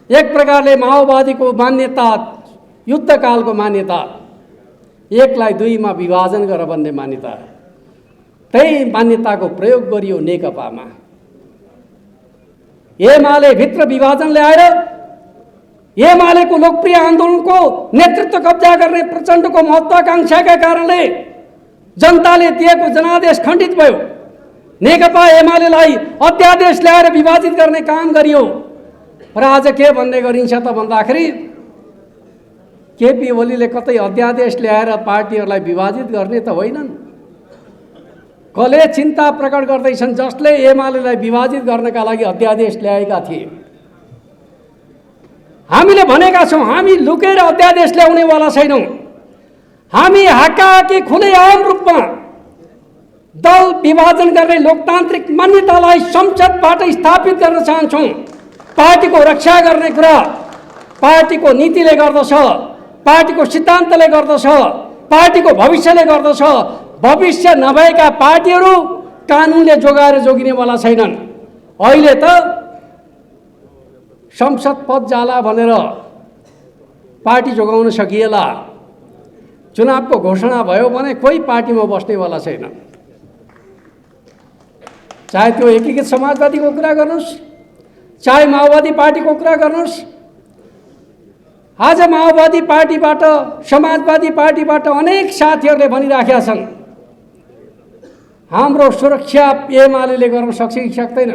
एक प्रकारले माओवादीको मान्यता, युद्धकालको मान्यता, एकलाई दुईमा विभाजन गर भन्ने मान्यता, त्यही मान्यताको प्रयोग गरियो नेकपामा। एमाले भित्र विभाजन ल्याएर एमालेको लोकप्रिय आन्दोलनको नेतृत्व कब्जा गर्ने प्रचण्डको महत्वाकांक्षाका कारणले जनताले दिएको जनादेश खण्डित भयो। नेकपा एमालेलाई अध्यादेश ल्याएर विभाजित गर्ने काम गरियो। र आज के भन्ने गरिन्छ त भन्दाखेरि केपी ओलीले कतै अध्यादेश ल्याएर पार्टीहरूलाई विभाजित गर्ने त होइनन्। कसले चिन्ता प्रकट गर्दैछन् जसले एमालेलाई विभाजित गर्नका लागि अध्यादेश ल्याएका थिए। हामीले भनेका छौँ हामी लुकेर अध्यादेश ल्याउनेवाला छैनौँ। हामी हाकाहाकी खुलेआम रूपमा दल विभाजन गर्ने लोकतान्त्रिक मान्यतालाई संसदबाट स्थापित गर्न चाहन्छौँ। पार्टीको रक्षा गर्ने कुरा पार्टीको नीतिले गर्दछ, पार्टीको सिद्धान्तले गर्दछ, पार्टीको भविष्यले गर्दछ। भविष्य नभएका पार्टीहरू कानुनले जोगाएर जोगिनेवाला छैनन्। अहिले त संसद पद जाला भनेर पार्टी जोगाउन सकिएला, चुनावको घोषणा भयो भने कोही पार्टीमा बस्नेवाला छैन। चाहे त्यो एकीकृत समाजवादीको कुरा गर्नुहोस्, चाहे माओवादी पार्टीको कुरा गर्नुहोस्। आज माओवादी पार्टीबाट, समाजवादी पार्टीबाट अनेक साथीहरूले भनिराखेका छन् हाम्रो सुरक्षा एमालेले गर्न सक्छ कि सक्दैन।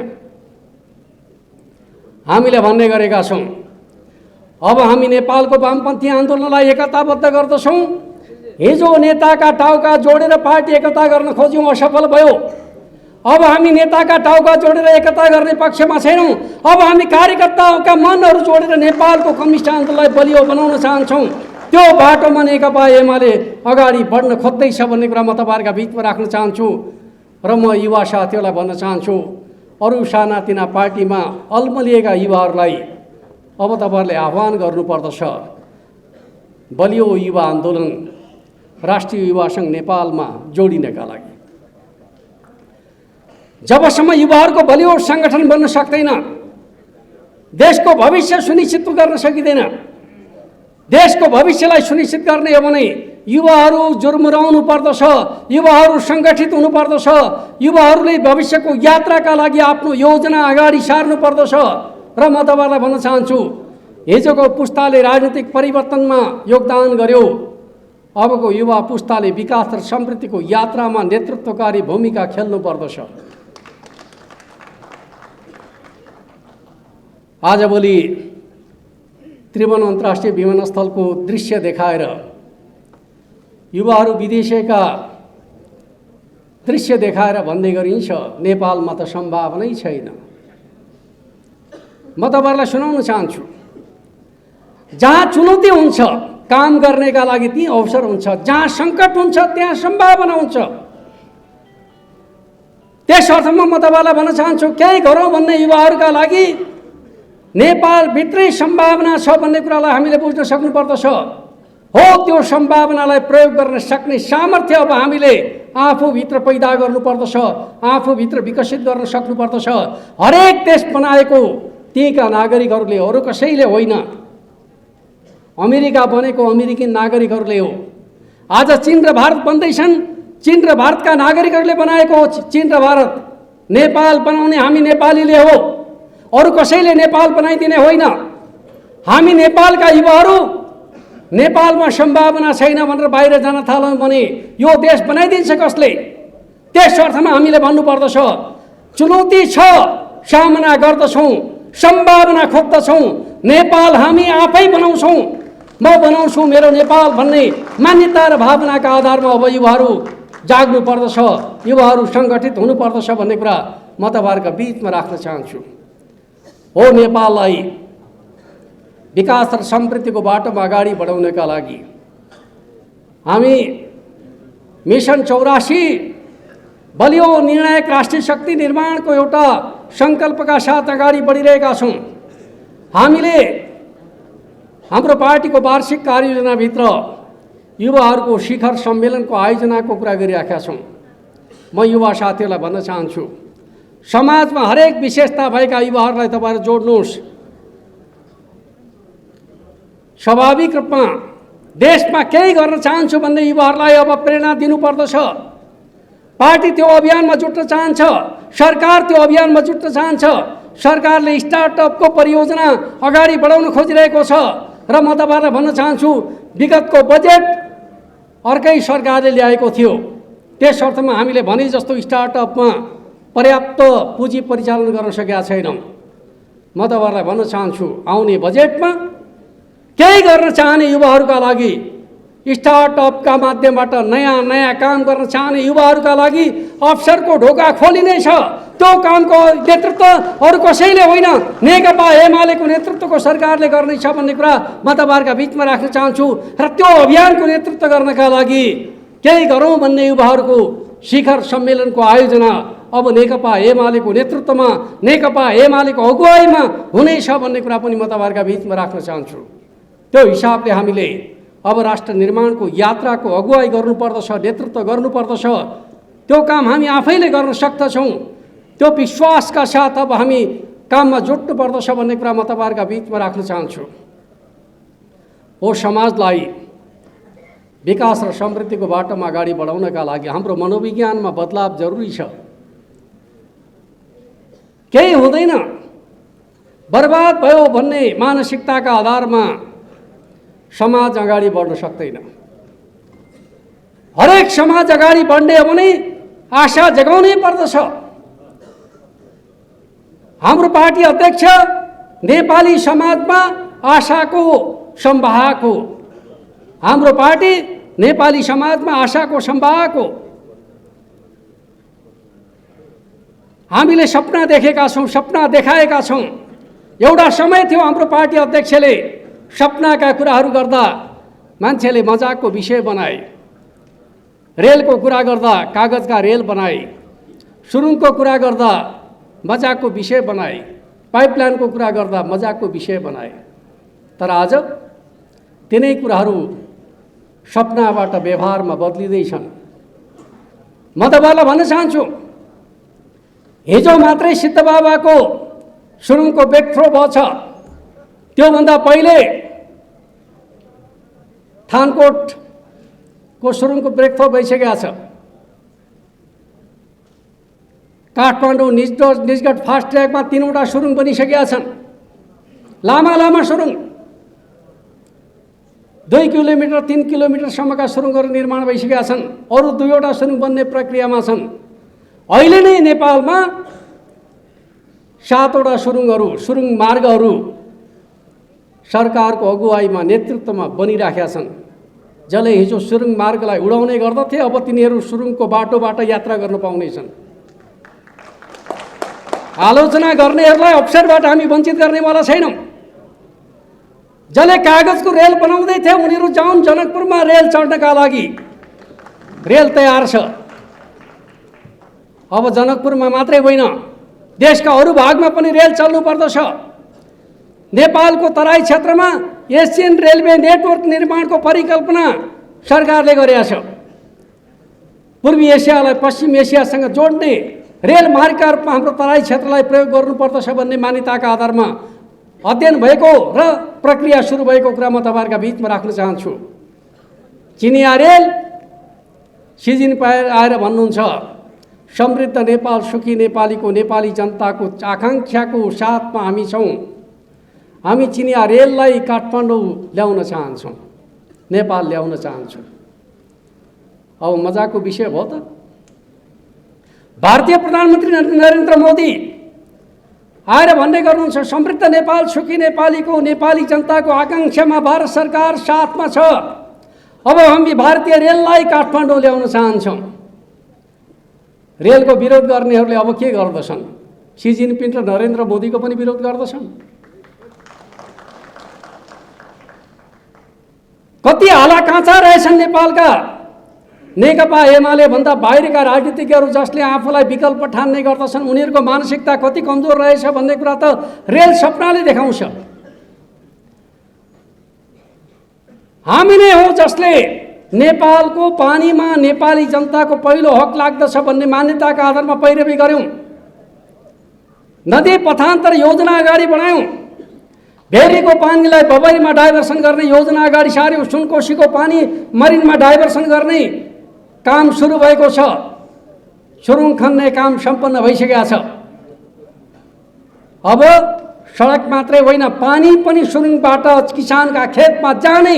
हामीले भन्ने गरेका छौँ अब हामी नेपालको वामपन्थी आन्दोलनलाई एकताबद्ध गर्दछौँ। हिजो नेताका टाउका जोडेर पार्टी एकता गर्न खोज्यौँ, असफल भयो। अब हामी नेताका टाउका जोडेर एकता गर्ने पक्षमा छैनौँ। अब हामी कार्यकर्ताका मनहरू जोडेर नेपालको कम्युनिस्ट आन्दोलनलाई बलियो बनाउन चाहन्छौँ। त्यो बाटोमा नेकपा एमाले अगाडि बढ्न खोज्दैछ भन्ने कुरा म तपाईँहरूका बिचमा राख्न चाहन्छु। र म युवा साथीहरूलाई भन्न चाहन्छु, अरू सानातिना पार्टीमा अल्मलिएका युवाहरूलाई अब तपाईँहरूले आह्वान गर्नुपर्दछ। बलियो युवा आन्दोलन राष्ट्रिय युवा सङ्घ नेपालमा जोडिनका लागि जबसम्म युवाहरूको बलियो सङ्गठन बन्न सक्दैन, देशको भविष्य सुनिश्चित गर्न सकिँदैन। देशको भविष्यलाई सुनिश्चित गर्ने हो भने युवाहरू जुर्मुराउनु पर्दछ, युवाहरू सङ्गठित हुनुपर्दछ, युवाहरूले भविष्यको यात्राका लागि आफ्नो योजना अगाडि सार्नु पर्दछ। र म तपाईँलाई भन्न चाहन्छु, हिजोको पुस्ताले राजनीतिक परिवर्तनमा योगदान गर्यो, अबको युवा पुस्ताले विकास र समृद्धिको यात्रामा नेतृत्वकारी भूमिका खेल्नु पर्दछ। आजभोलि त्रिभुवन अन्तर्राष्ट्रिय विमानस्थलको दृश्य देखाएर युवाहरू विदेशका दृश्य देखाएर भन्दै गरिन्छ नेपालमा त सम्भावनै छैन। म तपाईँहरूलाई सुनाउन चाहन्छु, जहाँ चुनौती हुन्छ काम गर्नेका लागि त्यही अवसर हुन्छ, जहाँ सङ्कट हुन्छ त्यहाँ सम्भावना हुन्छ। त्यस अर्थमा म तपाईँलाई भन्न चाहन्छु, केही गरौँ भन्ने युवाहरूका लागि नेपालभित्रै सम्भावना छ भन्ने कुरालाई हामीले बुझ्न सक्नुपर्दछ। हो, त्यो सम्भावनालाई प्रयोग गर्न सक्ने सामर्थ्य अब हामीले आफूभित्र पैदा गर्नुपर्दछ, आफूभित्र विकसित गर्न सक्नुपर्दछ। हरेक देश बनाएको त्यहीका नागरिकहरूले, अरू कसैले होइन। अमेरिका बनेको अमेरिकी नागरिकहरूले हो। आज चीन र भारत बन्दैछन्, चीन र भारतका नागरिकहरूले बनाएको हो चीन र भारत। नेपाल बनाउने हामी नेपालीले हो, अरू कसैले नेपाल बनाइदिने होइन। हामी नेपालका युवाहरू नेपालमा सम्भावना छैन भनेर बाहिर जान थाल्यौँ भने यो देश बनाइदिन्छ कसले? त्यस अर्थमा हामीले भन्नुपर्दछ, चुनौती छ, सामना गर्दछौँ, सम्भावना खोज्दछौँ। नेपाल हामी आफै बनाउँछौँ, म बनाउँछु मेरो नेपाल भन्ने मान्यता र भावनाका आधारमा अब युवाहरू जाग्नु पर्दछ, युवाहरू सङ्गठित हुनुपर्दछ भन्ने कुरा म तपाईँहरूका बिचमा राख्न चाहन्छु। हो नेपाललाई विकास र समृद्धिको बाटोमा अगाडि बढाउनका लागि हामी मिसन 84 बलियो निर्णायक राष्ट्रिय शक्ति निर्माणको एउटा सङ्कल्पका साथ अगाडि बढिरहेका छौँ। हामीले हाम्रो पार्टीको वार्षिक कार्ययोजनाभित्र युवाहरूको शिखर सम्मेलनको आयोजनाको कुरा गरिराखेका छौँ। म युवा साथीहरूलाई भन्न चाहन्छु, समाजमा हरेक विशेषता भएका युवाहरूलाई तपाईँहरू जोड्नुहोस्। स्वाभाविक रूपमा देशमा केही गर्न चाहन्छु भन्ने युवाहरूलाई अब प्रेरणा दिनुपर्दछ। पार्टी त्यो अभियानमा जुट्न चाहन्छ, सरकार त्यो अभियानमा जुट्न चाहन्छ। सरकारले स्टार्टअपको परियोजना अगाडि बढाउन खोजिरहेको छ र म तपाईँहरूलाई भन्न चाहन्छु, विगतको बजेट अर्कै सरकारले ल्याएको थियो, त्यस अर्थमा हामीले भने जस्तो स्टार्टअपमा पर्याप्त पुँजी परिचालन गर्न सकेका छैनौँ। म तपाईँहरूलाई भन्न चाहन्छु, आउने बजेटमा केही गर्न चाहने युवाहरूका लागि, स्टार्टअपका माध्यमबाट नयाँ नयाँ काम गर्न चाहने युवाहरूका लागि अवसरको ढोका खोलिनेछ। त्यो कामको नेतृत्व अरू कसैले होइन, नेकपा एमालेको नेतृत्वको सरकारले गर्नेछ भन्ने कुरा म तपाईँहरूका बिचमा राख्न चाहन्छु। र त्यो अभियानको नेतृत्व गर्नका लागि केही गरौँ भन्ने युवाहरूको शिखर सम्मेलनको आयोजना अब नेकपा एमालेको नेतृत्वमा, नेकपा एमालेको अगुवाईमा हुनेछ भन्ने कुरा पनि म तपाईँहरूका बिचमा राख्न चाहन्छु। त्यो हिसाबले हामीले अब राष्ट्र निर्माणको यात्राको अगुवाई गर्नुपर्दछ, नेतृत्व गर्नुपर्दछ। त्यो काम हामी आफैले गर्न सक्दछौँ। त्यो विश्वासका साथ अब हामी काममा जुट्नु पर्दछ भन्ने कुरा म तपाईँहरूका बिचमा राख्न चाहन्छु। हो समाजलाई विकास र समृद्धिको बाटोमा अगाडि बढाउनका लागि हाम्रो मनोविज्ञानमा बदलाव जरुरी छ। केही हुँदैन, बर्बाद भयो भन्ने मानसिकताका आधारमा समाज अगाडि बढ्न सक्दैन। हरेक समाज अगाडि बढ्ने हो भने आशा जगाउनै पर्दछ। हाम्रो पार्टी अध्यक्ष नेपाली समाजमा आशाको सम्वाहक हो। हाम्रो पार्टी नेपाली समाजमा आशाको सम्वाहक हो। हामीले सपना देखेका छौँ, सपना देखाएका छौँ। एउटा समय थियो हाम्रो पार्टी अध्यक्षले सपनाका कुराहरू गर्दा मान्छेले मजाकको विषय बनाए। रेलको कुरा गर्दा कागजका रेल बनाए, सुरुङको कुरा गर्दा मजाकको विषय बनाए, पाइपलाइनको कुरा गर्दा मजाकको विषय बनाए। तर आज तिनै कुराहरू सपनाबाट व्यवहारमा बदलिँदैछन्। म तपाईँलाई भन्न चाहन्छु, हिजो मात्रै सिद्ध बाबाको सुरुङको ब्रेकथ्रो भएको छ। त्योभन्दा पहिले थानकोटको सुरुङको ब्रेकथ्रो भइसकेको छ। काठमाडौँ निजगढ फास्ट ट्र्याकमा 3वटा सुरुङ बनिसकेका छन्। लामा लामा सुरुङ, 2 किलोमिटर 3 किलोमिटरसम्मका सुरुङहरू निर्माण भइसकेका छन्। अरू 2वटा सुरुङ बन्ने प्रक्रियामा छन्। अहिले नै नेपालमा 7वटा सुरुङ मार्गहरू सरकारको अगुवाईमा नेतृत्वमा बनिराखेका छन्। जसले हिजो सुरुङ मार्गलाई उडाउने गर्दथे, अब तिनीहरू सुरुङको बाटोबाट यात्रा गर्न पाउनेछन्। आलोचना गर्नेहरूलाई अवसरबाट हामी वञ्चित गर्नेवाला छैनौँ। जसले कागजको रेल बनाउँदै थिए उनीहरू जाउन् जनकपुरमा रेल चढ्नका लागि। रेल तयार छ। अब जनकपुरमा मात्रै होइन, देशका अरू भागमा पनि रेल चल्नु पर्दछ। नेपालको तराई क्षेत्रमा एसियन रेलवे नेटवर्क निर्माणको परिकल्पना सरकारले गरेको छ। पूर्वी एसियालाई पश्चिम एसियासँग जोड्ने रेल मार्गका रूपमा हाम्रो तराई क्षेत्रलाई प्रयोग गर्नुपर्दछ भन्ने मान्यताका आधारमा अध्ययन भएको र प्रक्रिया सुरु भएको कुरा म तपाईँहरूका बिचमा राख्न चाहन्छु। चिनिया रेल सी जिनपिङ आएर भन्नुहुन्छ, समृद्ध नेपाल, सुखी नेपालीको, नेपाली जनताको आकाङ्क्षाको साथमा हामी छौँ। हामी चिनिया रेललाई काठमाडौँ ल्याउन चाहन्छौँ, नेपाल ल्याउन चाहन्छौँ। अब मजाको विषय भयो त। भारतीय प्रधानमन्त्री नरेन्द्र मोदी आएर भन्ने गर्नुहुन्छ, समृद्ध नेपाल, सुखी नेपालीको, नेपाली जनताको आकाङ्क्षामा भारत सरकार साथमा छ। अब हामी भारतीय रेललाई काठमाडौँ ल्याउन चाहन्छौँ। रेलको विरोध गर्नेहरूले अब के गर्दछन्? सी जिनपिङ र नरेन्द्र मोदीको पनि विरोध गर्दछन्। कति हाला काँचा रहेछन् नेपालका नेकपा एमाले भन्दा बाहिरका राजनीतिज्ञहरू, जसले आफूलाई विकल्प ठान्ने गर्दछन्। उनीहरूको मानसिकता कति कमजोर रहेछ भन्ने कुरा त रेल सपनाले देखाउँछ। हामी नै हो जसले नेपालको पानीमा नेपाली जनताको पहिलो हक लाग्दछ भन्ने मान्यताका आधारमा पैरवी गर्यौं। नदी पथान्तर योजना अगाडि बढायौं। भेरीको पानीलाई बबरीमा डाइभर्सन गर्ने योजना अगाडि सार्यौं। सुनकोशीको पानी मरिनमा डाइभर्सन गर्ने काम सुरु भएको छ। सुरुङ खन्ने काम सम्पन्न भइसकेको छ। अब सडक मात्रै होइन, पानी पनि सुरुङबाट किसानका खेतमा जाने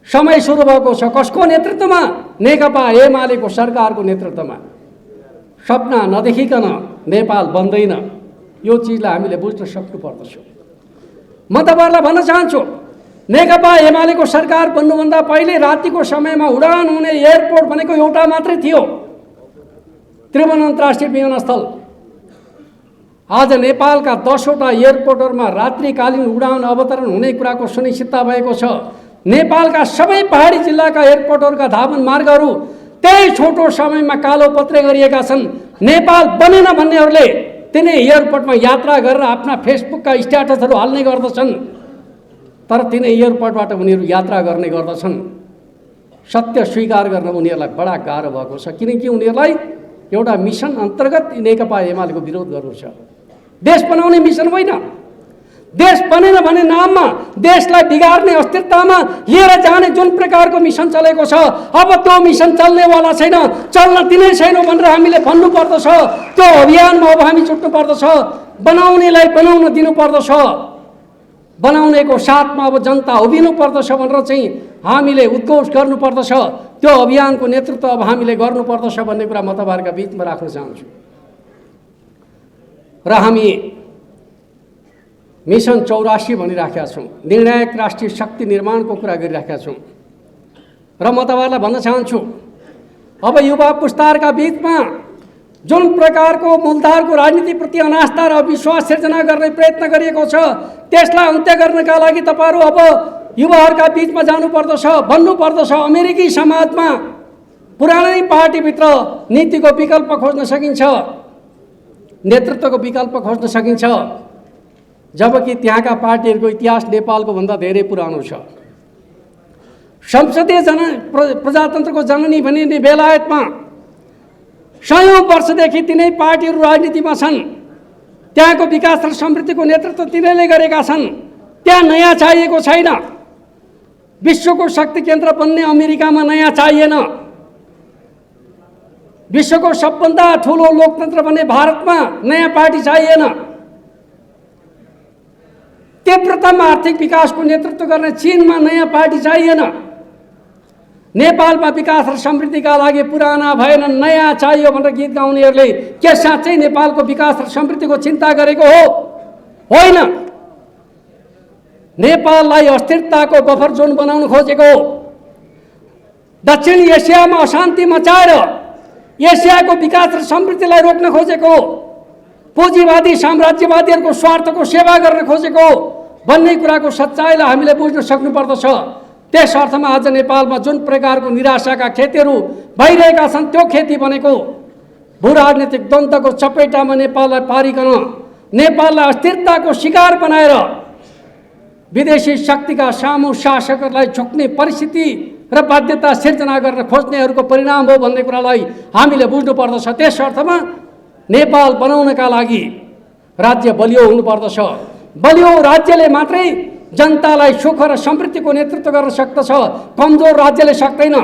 समय सुरु भएको छ। कसको नेतृत्वमा? नेकपा एमालेको सरकारको नेतृत्वमा। सपना नदेखिकन नेपाल बन्दैन। यो चिजलाई हामीले बुझ्न सक्नुपर्दछ। म तपाईहरुलाई भन्न चाहन्छु, नेकपा एमालेको सरकार बन्नुभन्दा पहिले रातिको समयमा उडान हुने एयरपोर्ट भनेको एउटा मात्रै थियो, त्रिभुवन अन्तर्राष्ट्रिय विमानस्थल। आज नेपालका 10 वटा एयरपोर्टहरूमा रात्रिकालीन उडान अवतरण हुने कुराको सुनिश्चितता भएको छ। नेपालका सबै पहाडी जिल्लाका एयरपोर्टहरूका धावन मार्गहरू त्यही छोटो समयमा कालोपत्रे गरिएका छन्। नेपाल बनेन भन्नेहरूले तिनै एयरपोर्टमा यात्रा गरेर आफ्ना फेसबुकका स्ट्याटसहरू हाल्ने गर्दछन्, तर तिनै एयरपोर्टबाट उनीहरू यात्रा गर्ने गर्दछन्। सत्य स्वीकार गर्न उनीहरूलाई बडा गाह्रो भएको छ, किनकि उनीहरूलाई एउटा मिसन अन्तर्गत नेकपा एमालेको विरोध गर्नु छ। देश बनाउने मिसन होइन। देश बनेन भन्ने नाममा देशलाई बिगार्ने, अस्थिरतामा लिएर जाने जुन प्रकारको मिसन चलेको छ, अब त्यो मिसन चल्नेवाला छैन, चल्न दिनै छैन भनेर हामीले भन्नुपर्दछ। त्यो अभियानमा अब हामी जुट्नु पर्दछ। बनाउनेलाई बनाउन दिनुपर्दछ। बनाउनेको साथमा अब जनता उभिनु पर्दछ भनेर चाहिँ हामीले उद्घोष गर्नुपर्दछ। त्यो अभियानको नेतृत्व अब हामीले गर्नुपर्दछ भन्ने कुरा म तपाईहरुका बीचमा राख्न चाहन्छु। र हामी मिसन 84 भनिराखेका छौँ। निर्णायक राष्ट्रिय शक्ति निर्माणको कुरा गरिराखेका छौँ। र म तपाईहरुलाई भन्न चाहन्छु, अब युवा पुस्ताहरूका बीचमा जुन प्रकारको मूलधारको राजनीतिप्रति अनास्था र अविश्वास सिर्जना गर्ने प्रयत्न गरिएको छ, त्यसलाई अन्त्य गर्नका लागि तपाईहरु अब युवाहरूका बीचमा जानुपर्दछ, भन्नुपर्दछ। अमेरिकी समाजमा पुरानै पार्टीभित्र नीतिको विकल्प खोज्न सकिन्छ, नेतृत्वको विकल्प खोज्न सकिन्छ, जबकि त्यहाँका पार्टीहरूको इतिहास नेपालको भन्दा धेरै पुरानो छ। संसदीय प्रजातन्त्रको जननी भनिने बेलायतमा सयौं वर्षदेखि तिनै पार्टीहरू राजनीतिमा छन्। त्यहाँको विकास र समृद्धिको नेतृत्व तिनैले गरेका छन्। त्यहाँ नयाँ चाहिएको छैन। विश्वको शक्ति केन्द्र बन्ने अमेरिकामा नयाँ चाहिएन। विश्वको सबभन्दा ठुलो लोकतन्त्र बन्ने भारतमा नयाँ पार्टी चाहिएन। तीव्रतामा आर्थिक विकासको नेतृत्व गर्ने चीनमा नयाँ पार्टी चाहिएन। नेपालमा विकास र समृद्धिका लागि पुराना भएनन्, नयाँ चाहियो भनेर गीत गाउनेहरूले के साँच्चै नेपालको विकास र समृद्धिको चिन्ता गरेको हो? होइन। नेपाललाई अस्थिरताको बफर जोन बनाउन खोजेको हो। दक्षिण एसियामा अशान्ति मचाएर एसियाको विकास र समृद्धिलाई रोक्न खोजेको हो। पुँजीवादी साम्राज्यवादीहरूको स्वार्थको सेवा गर्न खोजेको भन्ने कुराको सच्चाइलाई हामीले बुझ्न सक्नुपर्दछ। त्यस अर्थमा आज नेपालमा जुन प्रकारको निराशाका खेतीहरू भइरहेका छन्, त्यो खेती भनेको भू-राजनीतिक द्वन्द्वको चपेटामा नेपाललाई पारिकन नेपाललाई अस्थिरताको शिकार बनाएर विदेशी शक्तिका सामु शासकहरूलाई झुक्ने परिस्थिति र बाध्यता सिर्जना गर्न खोज्नेहरूको परिणाम हो भन्ने कुरालाई हामीले बुझ्नुपर्दछ। त्यस अर्थमा नेपाल बनाउनका लागि राज्य बलियो हुनुपर्दछ। बलियो राज्यले मात्रै जनतालाई सुख र समृद्धिको नेतृत्व गर्न सक्दछ, कमजोर राज्यले सक्दैन।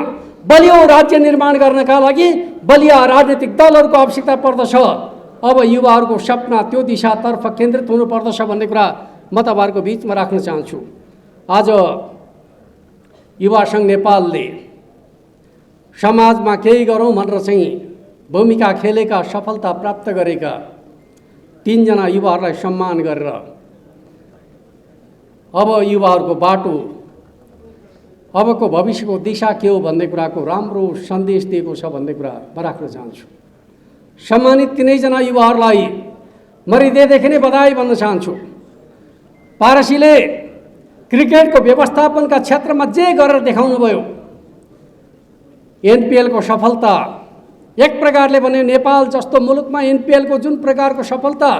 बलियो राज्य निर्माण गर्नका लागि बलिया राजनीतिक दलहरूको आवश्यकता पर्दछ। अब युवाहरूको सपना त्यो दिशातर्फ केन्द्रित हुनुपर्दछ भन्ने कुरा म तपाईहरुको बीचमा राख्न चाहन्छु। आज युवा सङ्घ नेपालले समाजमा केही गरौँ भनेर चाहिँ भूमिका खेलेका, सफलता प्राप्त गरेका तीनजना युवाहरूलाई सम्मान गरेर अब युवाहरूको बाटो, अबको भविष्यको दिशा के हो भन्ने कुराको राम्रो सन्देश दिएको छ भन्ने कुरा म राख्न चाहन्छु। सम्मानित तिनैजना युवाहरूलाई म हृदयदेखि नै बधाई भन्न चाहन्छु। पारसीले क्रिकेटको व्यवस्थापनका क्षेत्रमा जे गरेर देखाउनुभयो, एनपिएलको सफलता एक प्रकारले भने नेपाल जस्तो मुलुकमा एनपिएलको जुन प्रकारको सफलता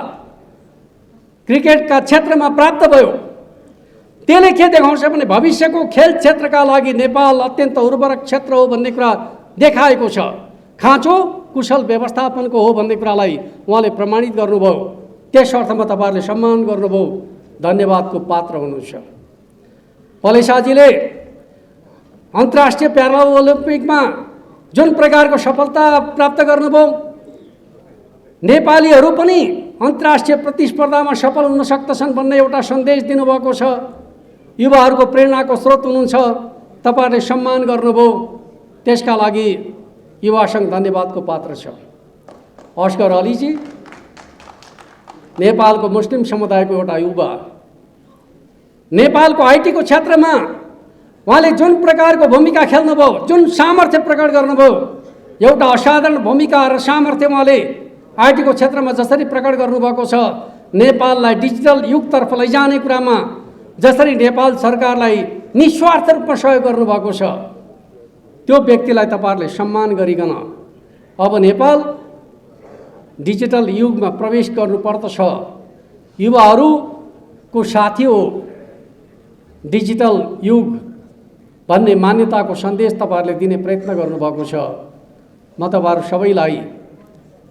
क्रिकेटका क्षेत्रमा प्राप्त भयो, त्यसले के देखाउँछ भने भविष्यको खेल क्षेत्रका लागि नेपाल अत्यन्त उर्वरक क्षेत्र हो भन्ने कुरा देखाएको छ। खाँचो कुशल व्यवस्थापनको हो भन्ने कुरालाई उहाँले प्रमाणित गर्नुभयो। त्यस अर्थमा तपाईहरुले सम्मान गर्नुभयो, धन्यवादको पात्र हुनुहुन्छ। पलेसाजीले अन्तर्राष्ट्रिय प्यारा ओलम्पिकमा जुन प्रकारको सफलता प्राप्त गर्नुभयो, नेपालीहरू पनि अन्तर्राष्ट्रिय प्रतिस्पर्धामा सफल हुन सक्दछन् भन्ने एउटा सन्देश दिनुभएको छ। युवाहरूको प्रेरणाको स्रोत हुनुहुन्छ, तपाईहरुले सम्मान गर्नुभयो, त्यसका लागि युवा संघ धन्यवादको पात्र छ। अस्कर अलीजी नेपालको मुस्लिम समुदायको एउटा युवा, नेपालको आइटीको क्षेत्रमा उहाँले जुन प्रकारको भूमिका खेल्नुभयो, जुन सामर्थ्य प्रकट गर्नुभयो, एउटा असाधारण भूमिका र सामर्थ्य उहाँले आइटीको क्षेत्रमा जसरी प्रकट गर्नुभएको छ, नेपाललाई डिजिटल युगतर्फ लैजाने कुरामा जसरी नेपाल सरकारलाई निस्वार्थ रूपमा सहयोग गर्नुभएको छ, त्यो व्यक्तिलाई तपाईहरुले सम्मान गरिकन अब नेपाल डिजिटल युगमा प्रवेश गर्नुपर्दछ। युवाहरूको साथी हो डिजिटल युग भन्ने मान्यताको सन्देश तपाईहरुले दिने प्रयत्न गर्नुभएको छ। म तपाईहरु सबैलाई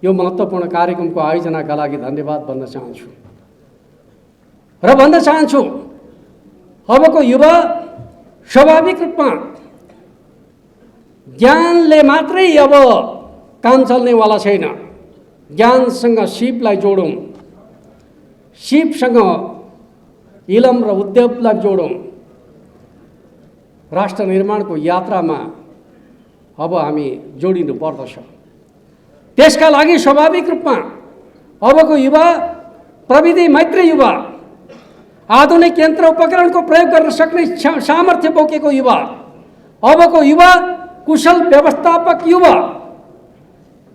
यो महत्त्वपूर्ण कार्यक्रमको आयोजनाका लागि धन्यवाद भन्न चाहन्छु र भन्न चाहन्छु अबको युवा स्वाभाविक रूपमा ज्ञानले मात्रै अब काम चल्नेवाला छैन। ज्ञानसँग सिपलाई जोडौँ, सिपसँग इलम र उद्योगलाई जोडौँ। राष्ट्र निर्माणको यात्रामा अब हामी जोडिनु पर्दछ। त्यसका लागि स्वाभाविक रूपमा अबको युवा प्रविधि मैत्री युवा, आधुनिक यन्त्र उपकरणको प्रयोग गर्न सक्ने सामर्थ्य बोकेको युवा, अबको युवा कुशल व्यवस्थापक युवा,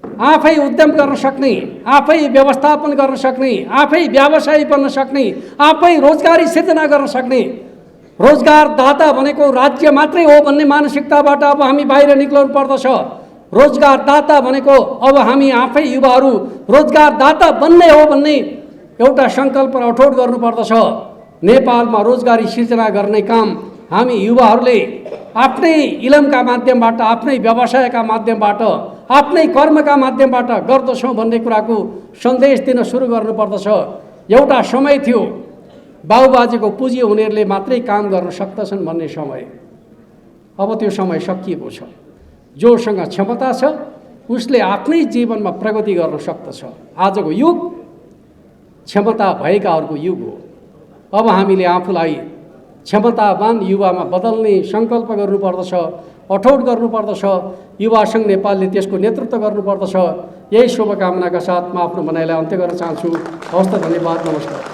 आफै उद्यम गर्न सक्ने, आफै व्यवस्थापन गर्न सक्ने, आफै व्यवसायी बन्न सक्ने, आफै रोजगारी सिर्जना गर्न सक्ने। रोजगारदाता भनेको राज्य मात्रै हो भन्ने मानसिकताबाट अब हामी बाहिर निक्लनु पर्दछ। रोजगारदाता भनेको अब हामी आफै युवाहरू रोजगारदाता बन्ने हो भन्ने एउटा सङ्कल्प अठोट गर्नुपर्दछ। नेपालमा रोजगारी सिर्जना गर्ने काम हामी युवाहरूले आफ्नै इलमका माध्यमबाट, आफ्नै व्यवसायका माध्यमबाट, आफ्नै कर्मका माध्यमबाट गर्दछौँ भन्ने कुराको सन्देश दिन सुरु गर्नुपर्दछ। एउटा समय थियो बाबुबाजेको पुँजी हुनेहरूले मात्रै काम गर्न सक्दछन् भन्ने समय, अब त्यो समय सकिएको छ। जोसँग क्षमता छ उसले आफ्नै जीवनमा प्रगति गर्न सक्दछ। आजको युग क्षमता भएकाहरूको युग हो। अब हामीले आफूलाई क्षमतावान युवामा बदल्ने सङ्कल्प गर्नुपर्दछ, अठोट गर्नुपर्दछ। युवा सङ्घ नेपालले त्यसको नेतृत्व गर्नुपर्दछ। यही शुभकामनाका साथ म आफ्नो भनाइलाई अन्त्य गर्न चाहन्छु। हवस् त, धन्यवाद, नमस्कार।